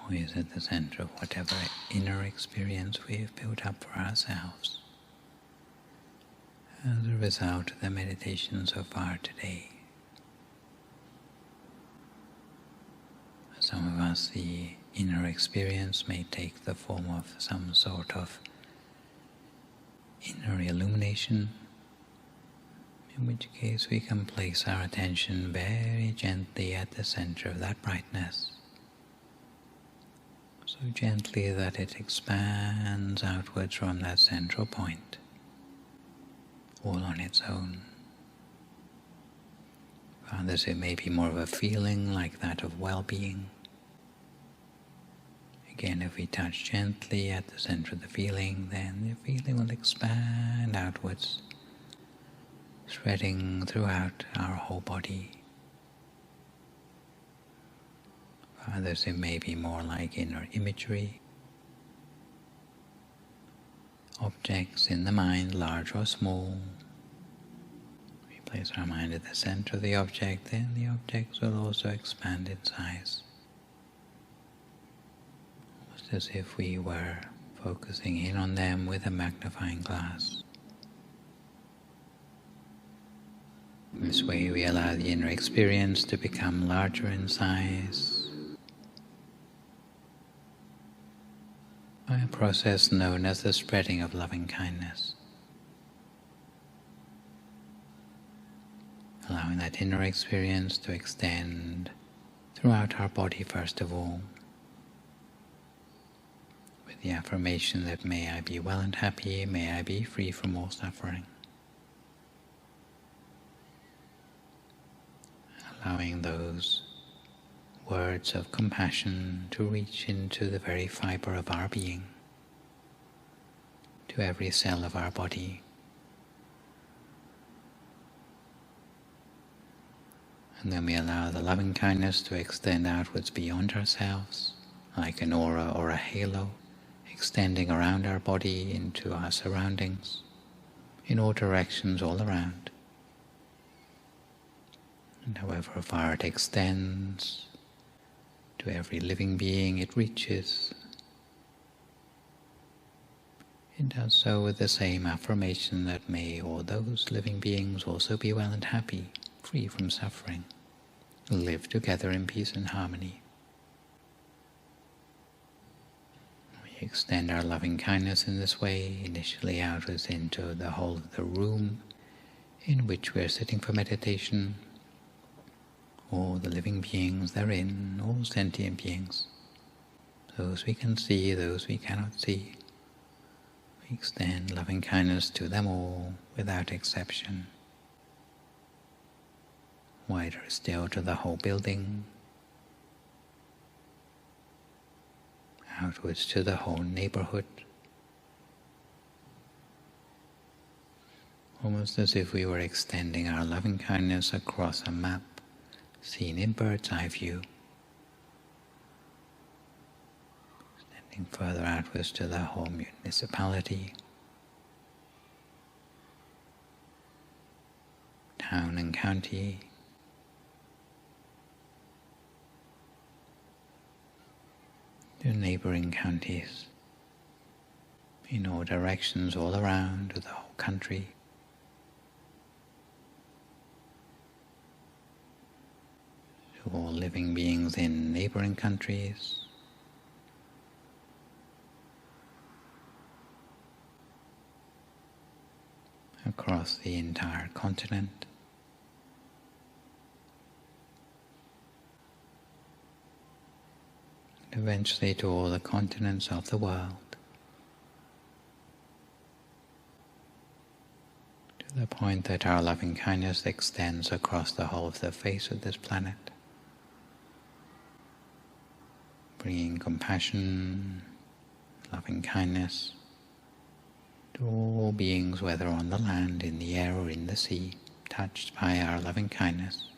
Always at the center of whatever inner experience we have built up for ourselves as a result of the meditation so far today. For some of us, the inner experience may take the form of some sort of inner illumination, in which case we can place our attention very gently at the center of that brightness, so gently that it expands outwards from that central point, all on its own. For others it may be more of a feeling like that of well-being. Again, if we touch gently at the center of the feeling, then the feeling will expand outwards, spreading throughout our whole body. For others it may be more like inner imagery, objects in the mind, large or small. We place our mind at the center of the object, then the objects will also expand in size. as if we were focusing in on them with a magnifying glass. This way we allow the inner experience to become larger in size by a process known as the spreading of loving kindness. Allowing that inner experience to extend throughout our body first of all, with the affirmation that may I be well and happy, may I be free from all suffering. Allowing those words of compassion to reach into the very fiber of our being, to every cell of our body. And then we allow the loving kindness to extend outwards beyond ourselves, like an aura or a halo, extending around our body into our surroundings, in all directions all around. And however far it extends, to every living being it reaches, it does so with the same affirmation that may all those living beings also be well and happy, free from suffering, live together in peace and harmony. We extend our loving kindness in this way, initially outwards into the whole of the room in which we are sitting for meditation, all the living beings therein, all sentient beings, those we can see, those we cannot see. We extend loving kindness to them all without exception. Wider still to the whole building, outwards to the whole neighborhood, almost as if we were extending our loving kindness across a map seen in bird's eye view, extending further outwards to the whole municipality, town and county, to neighboring counties, in all directions all around, to the whole country, to all living beings in neighboring countries, across the entire continent, and eventually to all the continents of the world, to the point that our loving kindness extends across the whole of the face of this planet, bringing compassion, loving kindness to all beings, whether on the land, in the air, or in the sea, touched by our loving kindness,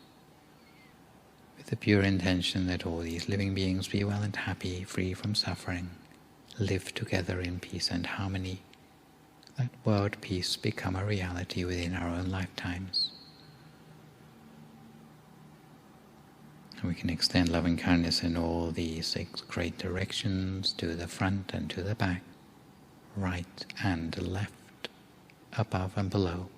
with the pure intention that all these living beings be well and happy, free from suffering, live together in peace and harmony, let world peace become a reality within our own lifetimes. We can extend loving kindness in all the 6 great directions, to the front and to the back, right and left, above and below,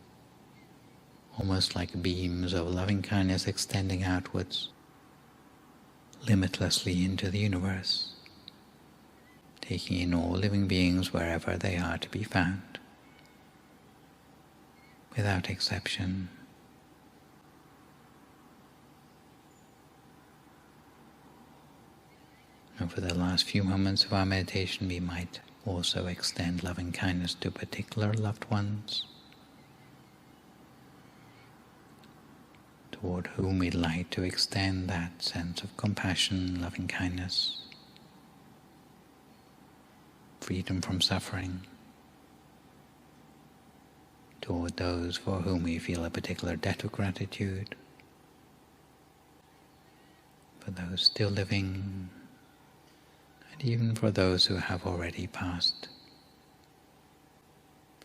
almost like beams of loving kindness extending outwards, limitlessly into the universe, taking in all living beings wherever they are to be found, without exception. Over the last few moments of our meditation, we might also extend loving kindness to particular loved ones, toward whom we'd like to extend that sense of compassion, loving kindness, freedom from suffering, toward those for whom we feel a particular debt of gratitude, for those still living, and even for those who have already passed,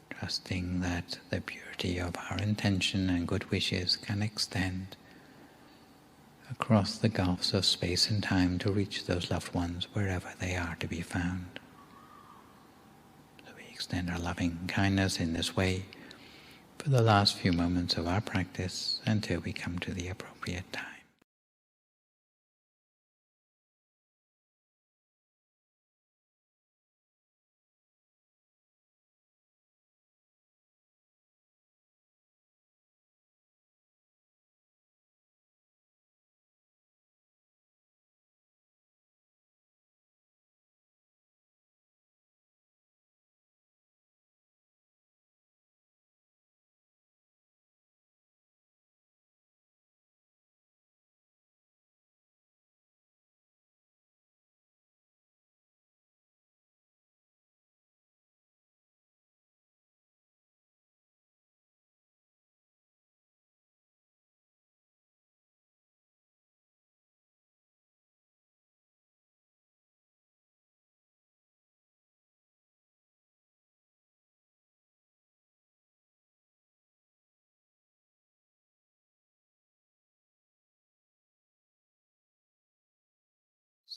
trusting that the purity of our intention and good wishes can extend across the gulfs of space and time to reach those loved ones wherever they are to be found. So we extend our loving kindness in this way for the last few moments of our practice until we come to the appropriate time.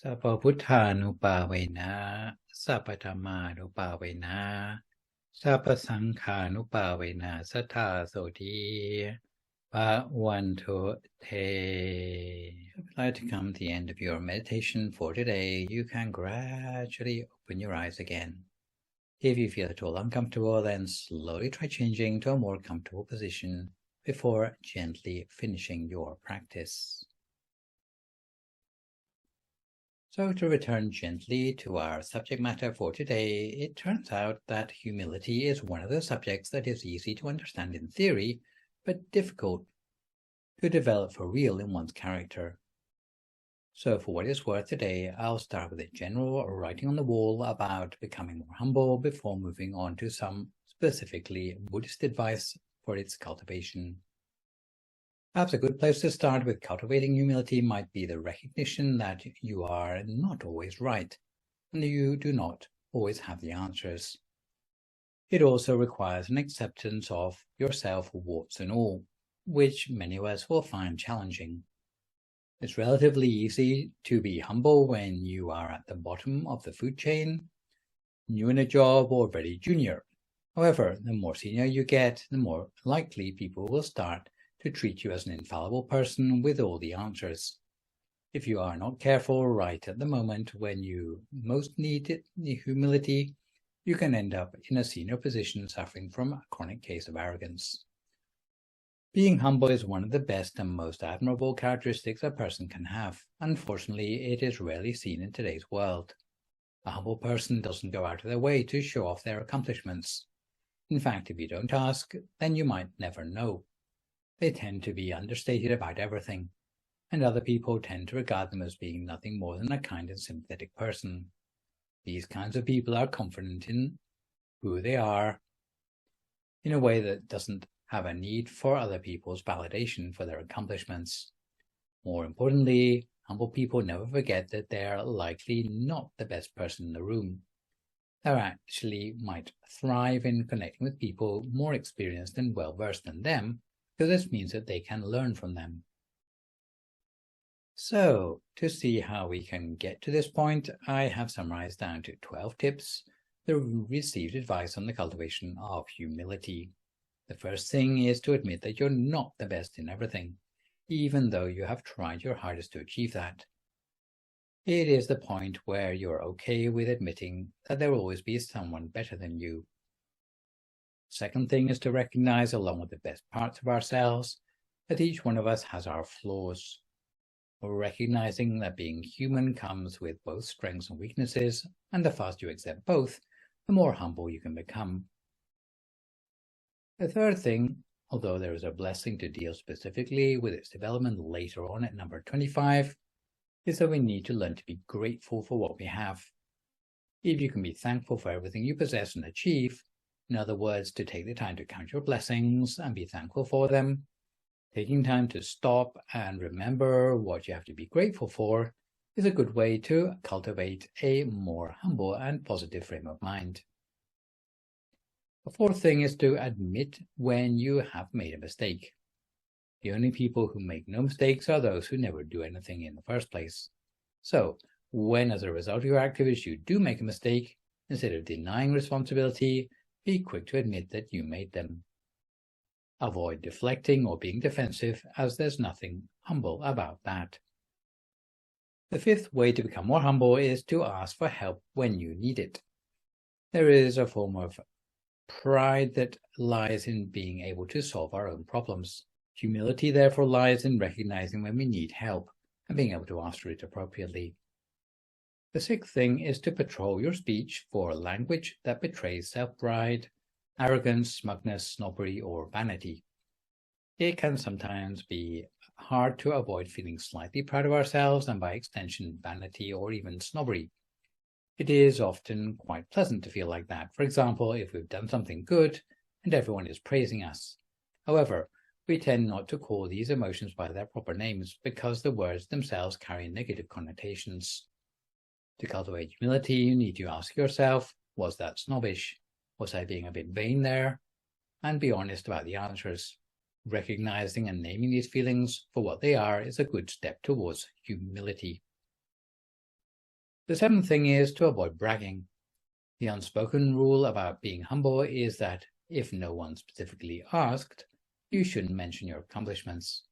Sabba Buddhanupavena, Sabba Dhammanupavena, Sabba Sankhanupavena, Sattha Soti, Bhavantu Te. If you'd like to come to the end of your meditation for today, you can gradually open your eyes again. If you feel at all uncomfortable, then slowly try changing to a more comfortable position before gently finishing your practice. So to return gently to our subject matter for today, it turns out that humility is one of the subjects that is easy to understand in theory, but difficult to develop for real in one's character. So for what it's worth today, I'll start with a general writing on the wall about becoming more humble before moving on to some specifically Buddhist advice for its cultivation. Perhaps a good place to start with cultivating humility might be the recognition that you are not always right, and you do not always have the answers. It also requires an acceptance of yourself, warts and all, which many of us will find challenging. It's relatively easy to be humble when you are at the bottom of the food chain, new in a job, or very junior. However, the more senior you get, the more likely people will start to treat you as an infallible person with all the answers. If you are not careful right at the moment when you most need the humility, you can end up in a senior position suffering from a chronic case of arrogance. Being humble is one of the best and most admirable characteristics a person can have. Unfortunately, it is rarely seen in today's world. A humble person doesn't go out of their way to show off their accomplishments. In fact, if you don't ask, then you might never know. They tend to be understated about everything, and other people tend to regard them as being nothing more than a kind and sympathetic person. These kinds of people are confident in who they are in a way that doesn't have a need for other people's validation for their accomplishments. More importantly, humble people never forget that they are likely not the best person in the room. They actually might thrive in connecting with people more experienced and well-versed than them, because this means that they can learn from them. So, to see how we can get to this point, I have summarized down to 12 tips that received advice on the cultivation of humility. The first thing is to admit that you're not the best in everything, even though you have tried your hardest to achieve that. It is the point where you're okay with admitting that there will always be someone better than you. Second thing is to recognize, along with the best parts of ourselves, that each one of us has our flaws. Recognizing that being human comes with both strengths and weaknesses, and the faster you accept both, the more humble you can become. The third thing, although there is a blessing to deal specifically with its development later on at number 25, is that we need to learn to be grateful for what we have. If you can be thankful for everything you possess and achieve, in other words, to take the time to count your blessings and be thankful for them, taking time to stop and remember what you have to be grateful for is a good way to cultivate a more humble and positive frame of mind. The fourth thing is to admit when you have made a mistake. The only people who make no mistakes are those who never do anything in the first place. So, when as a result of your activities you do make a mistake, instead of denying responsibility, be quick to admit that you made them. Avoid deflecting or being defensive, as there's nothing humble about that. The fifth way to become more humble is to ask for help when you need it. There is a form of pride that lies in being able to solve our own problems. Humility therefore lies in recognizing when we need help and being able to ask for it appropriately. The sixth thing is to patrol your speech for language that betrays self-pride, arrogance, smugness, snobbery, or vanity. It can sometimes be hard to avoid feeling slightly proud of ourselves and by extension vanity or even snobbery. It is often quite pleasant to feel like that, for example, if we've done something good and everyone is praising us. However, we tend not to call these emotions by their proper names because the words themselves carry negative connotations. To cultivate humility, you need to ask yourself, was that snobbish? Was I being a bit vain there? And be honest about the answers. Recognizing and naming these feelings for what they are is a good step towards humility. The seventh thing is to avoid bragging. The unspoken rule about being humble is that if no one specifically asked, you shouldn't mention your accomplishments.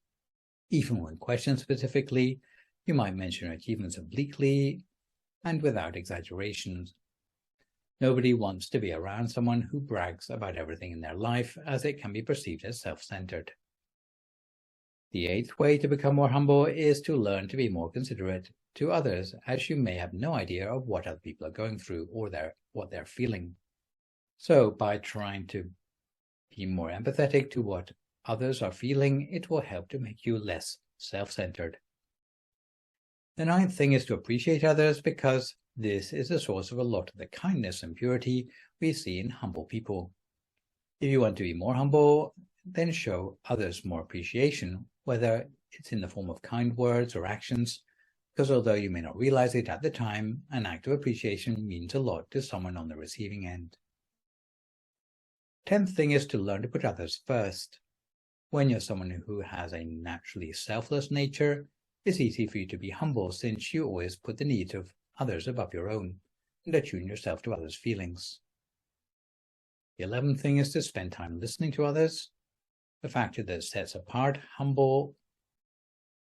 Even when questioned specifically, you might mention your achievements obliquely and without exaggerations. Nobody wants to be around someone who brags about everything in their life, as it can be perceived as self-centered. The eighth way to become more humble is to learn to be more considerate to others, as you may have no idea of what other people are going through or what they're feeling. So by trying to be more empathetic to what others are feeling, it will help to make you less self-centered. The ninth thing is to appreciate others, because this is the source of a lot of the kindness and purity we see in humble people. If you want to be more humble, then show others more appreciation, whether it's in the form of kind words or actions, because although you may not realize it at the time, an act of appreciation means a lot to someone on the receiving end. 10th thing is to learn to put others first. When you're someone who has a naturally selfless nature, it's easy for you to be humble, since you always put the needs of others above your own and attune yourself to others' feelings. The 11th thing is to spend time listening to others. The factor that sets apart humble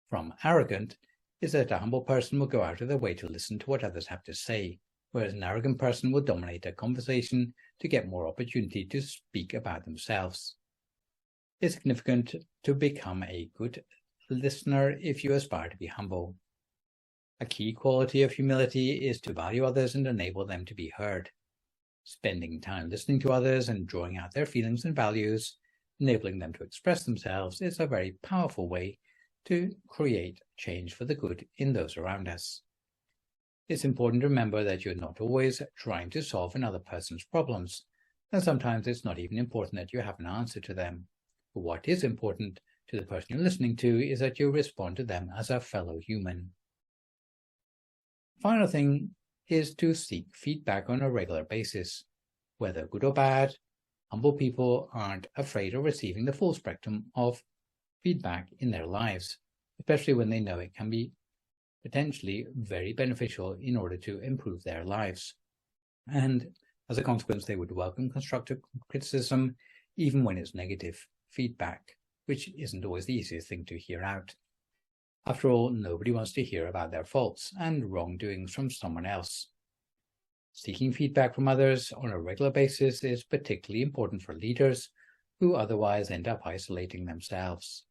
from arrogant is that a humble person will go out of their way to listen to what others have to say, whereas an arrogant person will dominate a conversation to get more opportunity to speak about themselves. It's significant to become a good listener if you aspire to be humble. A key quality of humility is to value others and enable them to be heard. Spending time listening to others and drawing out their feelings and values, enabling them to express themselves, is a very powerful way to create change for the good in those around us. It's important to remember that you're not always trying to solve another person's problems, and sometimes it's not even important that you have an answer to them. But what is important to the person you're listening to is that you respond to them as a fellow human. Final thing is to seek feedback on a regular basis. Whether good or bad, humble people aren't afraid of receiving the full spectrum of feedback in their lives, especially when they know it can be potentially very beneficial in order to improve their lives. And as a consequence, they would welcome constructive criticism, even when it's negative feedback, which isn't always the easiest thing to hear out. After all, nobody wants to hear about their faults and wrongdoings from someone else. Seeking feedback from others on a regular basis is particularly important for leaders who otherwise end up isolating themselves.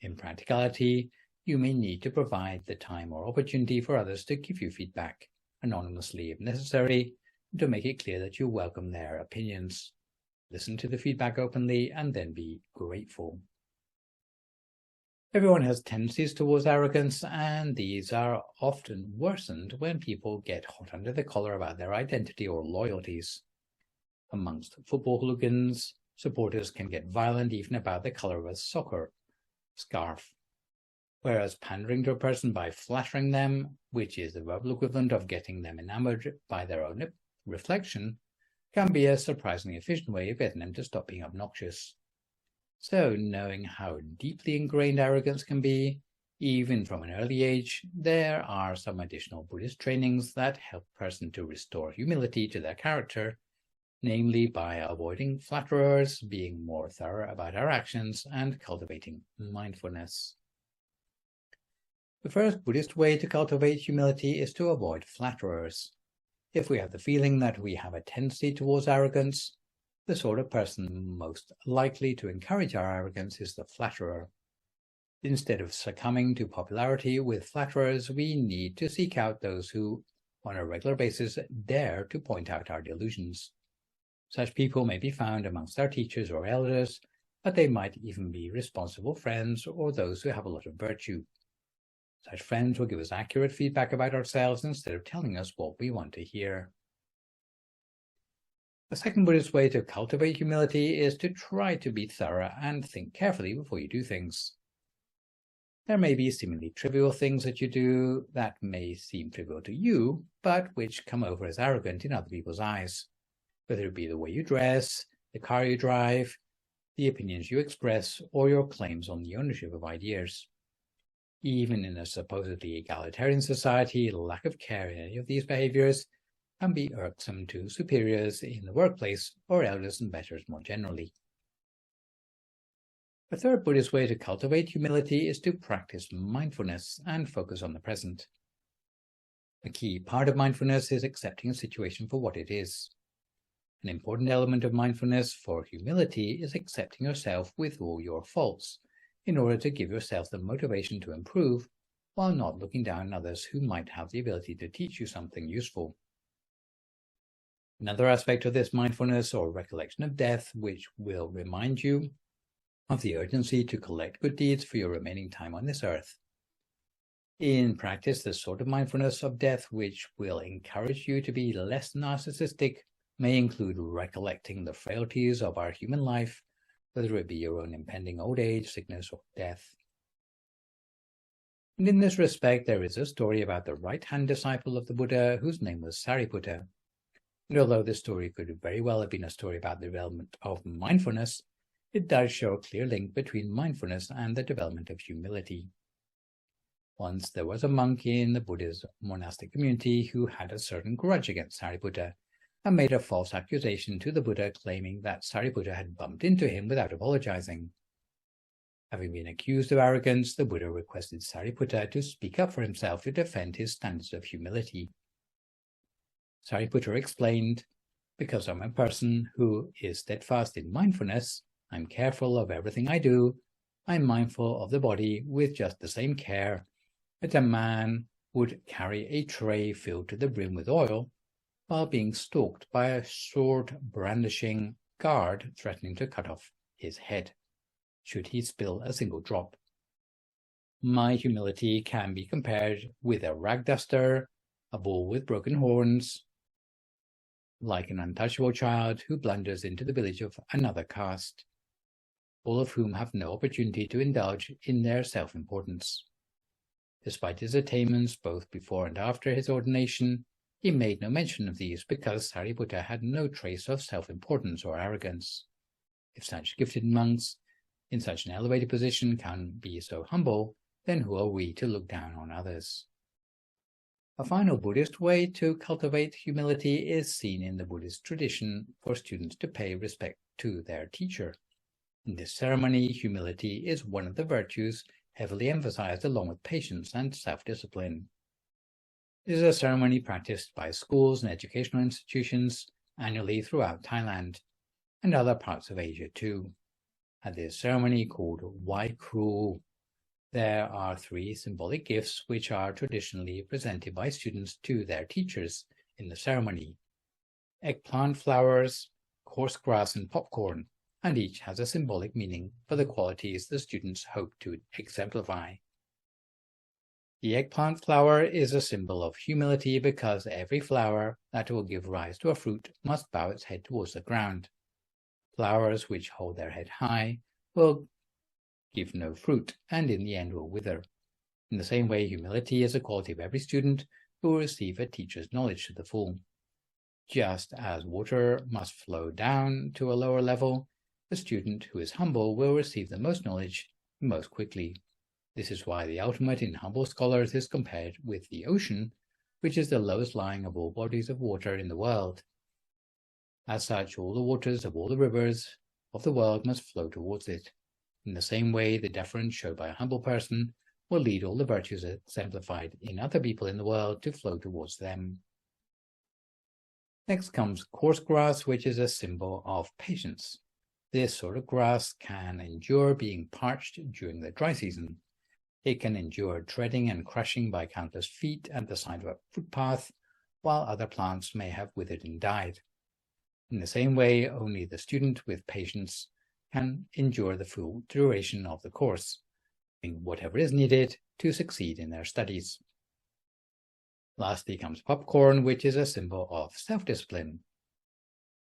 In practicality, you may need to provide the time or opportunity for others to give you feedback, anonymously if necessary, to make it clear that you welcome their opinions. Listen to the feedback openly and then be grateful. Everyone has tendencies towards arrogance, and these are often worsened when people get hot under the collar about their identity or loyalties. Amongst football hooligans, supporters can get violent even about the color of a soccer scarf. Whereas pandering to a person by flattering them, which is the verbal equivalent of getting them enamored by their own reflection, can be a surprisingly efficient way of getting them to stop being obnoxious. So, knowing how deeply ingrained arrogance can be, even from an early age, there are some additional Buddhist trainings that help a person to restore humility to their character, namely by avoiding flatterers, being more thorough about our actions, and cultivating mindfulness. The first Buddhist way to cultivate humility is to avoid flatterers. If we have the feeling that we have a tendency towards arrogance, the sort of person most likely to encourage our arrogance is the flatterer. Instead of succumbing to popularity with flatterers, we need to seek out those who, on a regular basis, dare to point out our delusions. Such people may be found amongst our teachers or elders, but they might even be responsible friends or those who have a lot of virtue. Such friends will give us accurate feedback about ourselves instead of telling us what we want to hear. The second Buddhist way to cultivate humility is to try to be thorough and think carefully before you do things. There may be seemingly trivial things that you do that may seem trivial to you, but which come over as arrogant in other people's eyes, whether it be the way you dress, the car you drive, the opinions you express, or your claims on the ownership of ideas. Even in a supposedly egalitarian society, lack of care in any of these behaviors can be irksome to superiors in the workplace or elders and betters more generally. The third Buddhist way to cultivate humility is to practice mindfulness and focus on the present. A key part of mindfulness is accepting a situation for what it is. An important element of mindfulness for humility is accepting yourself with all your faults, in order to give yourself the motivation to improve, while not looking down on others who might have the ability to teach you something useful. Another aspect of this mindfulness or recollection of death, which will remind you of the urgency to collect good deeds for your remaining time on this earth. In practice, this sort of mindfulness of death, which will encourage you to be less narcissistic, may include recollecting the frailties of our human life, whether it be your own impending old age, sickness, or death. And in this respect, there is a story about the right-hand disciple of the Buddha, whose name was Sāriputta. And although this story could very well have been a story about the development of mindfulness, it does show a clear link between mindfulness and the development of humility. Once there was a monk in the Buddha's monastic community who had a certain grudge against Sāriputta and made a false accusation to the Buddha, claiming that Sāriputta had bumped into him without apologizing. Having been accused of arrogance, the Buddha requested Sāriputta to speak up for himself to defend his standards of humility. Sāriputta explained, "Because I'm a person who is steadfast in mindfulness, I'm careful of everything I do. I'm mindful of the body with just the same care that a man would carry a tray filled to the brim with oil while being stalked by a sword-brandishing guard threatening to cut off his head, should he spill a single drop. My humility can be compared with a rag duster, a bull with broken horns, like an untouchable child who blunders into the village of another caste, all of whom have no opportunity to indulge in their self-importance. Despite his attainments both before and after his ordination, he made no mention of these because Sāriputta had no trace of self-importance or arrogance. If such gifted monks in such an elevated position can be so humble, then who are we to look down on others? A final Buddhist way to cultivate humility is seen in the Buddhist tradition for students to pay respect to their teacher. In this ceremony, humility is one of the virtues heavily emphasized along with patience and self-discipline. It is a ceremony practiced by schools and educational institutions annually throughout Thailand and other parts of Asia too. At this ceremony called Wai Kru, there are 3 symbolic gifts which are traditionally presented by students to their teachers in the ceremony: eggplant flowers, coarse grass, and popcorn, and each has a symbolic meaning for the qualities the students hope to exemplify. The eggplant flower is a symbol of humility because every flower that will give rise to a fruit must bow its head towards the ground. Flowers which hold their head high will give no fruit and in the end will wither. In the same way, humility is a quality of every student who will receive a teacher's knowledge to the full. Just as water must flow down to a lower level, The student who is humble will receive the most knowledge most quickly. This is why the ultimate in humble scholars is compared with the ocean, which is the lowest lying of all bodies of water in the world. As such, all the waters of all the rivers of the world must flow towards it. In the same way, the deference showed by a humble person will lead all the virtues exemplified in other people in the world to flow towards them. Next comes coarse grass, which is a symbol of patience. This sort of grass can endure being parched during the dry season. It can endure treading and crushing by countless feet at the side of a footpath, while other plants may have withered and died. In the same way, only the student with patience can endure the full duration of the course, doing whatever is needed to succeed in their studies. Lastly comes popcorn, which is a symbol of self-discipline.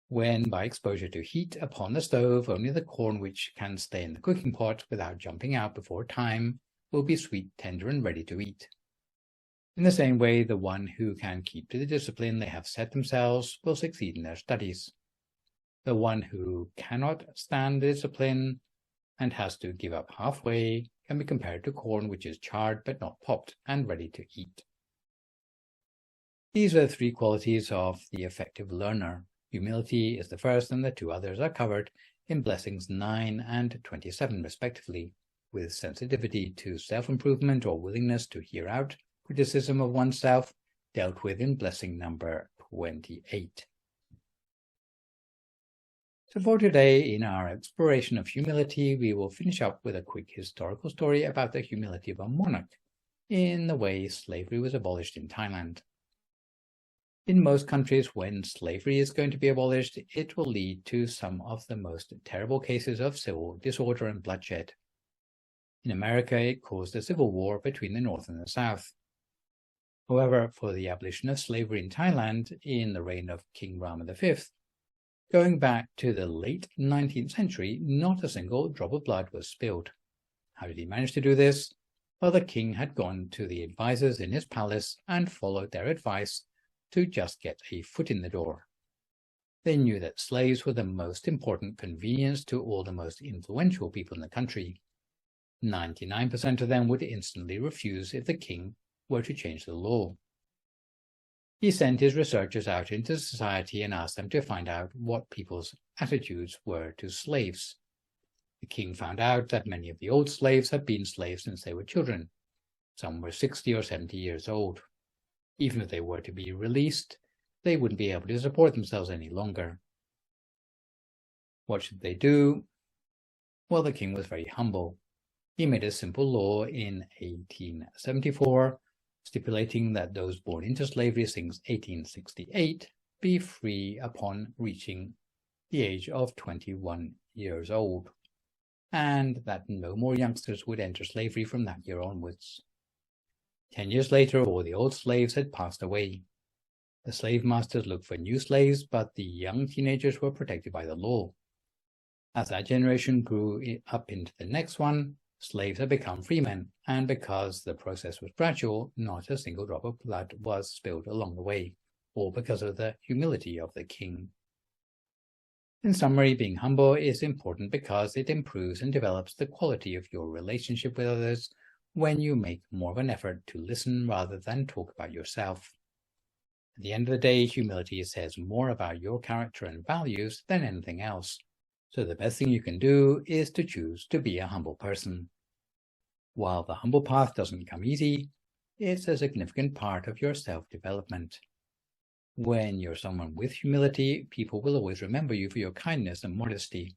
When, by exposure to heat upon the stove, only the corn which can stay in the cooking pot without jumping out before time will be sweet, tender, and ready to eat. In the same way, the one who can keep to the discipline they have set themselves will succeed in their studies. The one who cannot stand the discipline and has to give up halfway can be compared to corn which is charred but not popped and ready to eat. These are the three qualities of the effective learner. Humility is the first, and the two others are covered in Blessings 9 and 27 respectively, with sensitivity to self-improvement or willingness to hear out criticism of oneself dealt with in Blessing number 28. So for today, in our exploration of humility, we will finish up with a quick historical story about the humility of a monarch in the way slavery was abolished in Thailand. In most countries, when slavery is going to be abolished, it will lead to some of the most terrible cases of civil disorder and bloodshed. In America, it caused a civil war between the North and the South. However, for the abolition of slavery in Thailand in the reign of King Rama V, going back to the late 19th century, not a single drop of blood was spilled. How did he manage to do this? Well, the king had gone to the advisors in his palace and followed their advice to just get a foot in the door. They knew that slaves were the most important convenience to all the most influential people in the country. 99% of them would instantly refuse if the king were to change the law. He sent his researchers out into society and asked them to find out what people's attitudes were to slaves. The king found out that many of the old slaves had been slaves since they were children. Some were 60 or 70 years old. Even if they were to be released, they wouldn't be able to support themselves any longer. What should they do? Well, the king was very humble. He made a simple law in 1874, stipulating that those born into slavery since 1868 be free upon reaching the age of 21 years old, and that no more youngsters would enter slavery from that year onwards. 10 years later, all the old slaves had passed away. The slave masters looked for new slaves, but the young teenagers were protected by the law. As that generation grew up into the next one, slaves had become freemen, and because the process was gradual, not a single drop of blood was spilled along the way, all because of the humility of the king. In summary, being humble is important because it improves and develops the quality of your relationship with others when you make more of an effort to listen rather than talk about yourself. At the end of the day, humility says more about your character and values than anything else. So the best thing you can do is to choose to be a humble person. While the humble path doesn't come easy, it's a significant part of your self-development. When you're someone with humility, people will always remember you for your kindness and modesty,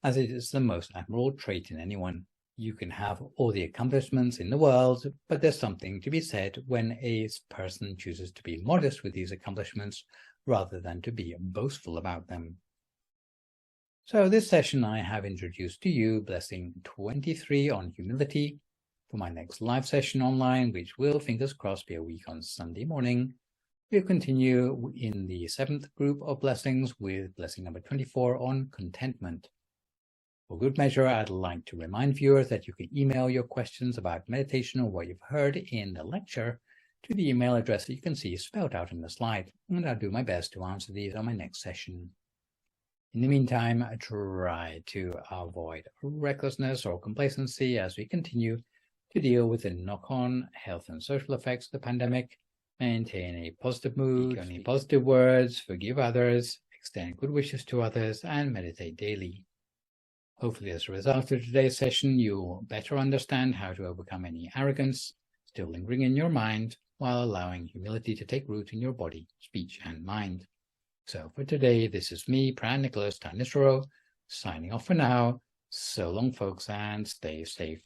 as it is the most admirable trait in anyone. You can have all the accomplishments in the world, but there's something to be said when a person chooses to be modest with these accomplishments rather than to be boastful about them. So this session I have introduced to you Blessing 23 on humility. For my next live session online, which will, fingers crossed, be a week on Sunday morning, we'll continue in the 7th group of blessings with blessing number 24 on contentment. For good measure, I'd like to remind viewers that you can email your questions about meditation or what you've heard in the lecture to the email address that you can see spelled out in the slide, and I'll do my best to answer these on my next session. In the meantime, try to avoid recklessness or complacency as we continue to deal with the knock-on health and social effects of the pandemic. Maintain a positive mood, speak only positive words, forgive others, extend good wishes to others, and meditate daily. Hopefully, as a result of today's session, you'll better understand how to overcome any arrogance still lingering in your mind, while allowing humility to take root in your body, speech, and mind. So for today, this is me, Phra Nicholas Thanissaro, signing off for now. So long, folks, and stay safe.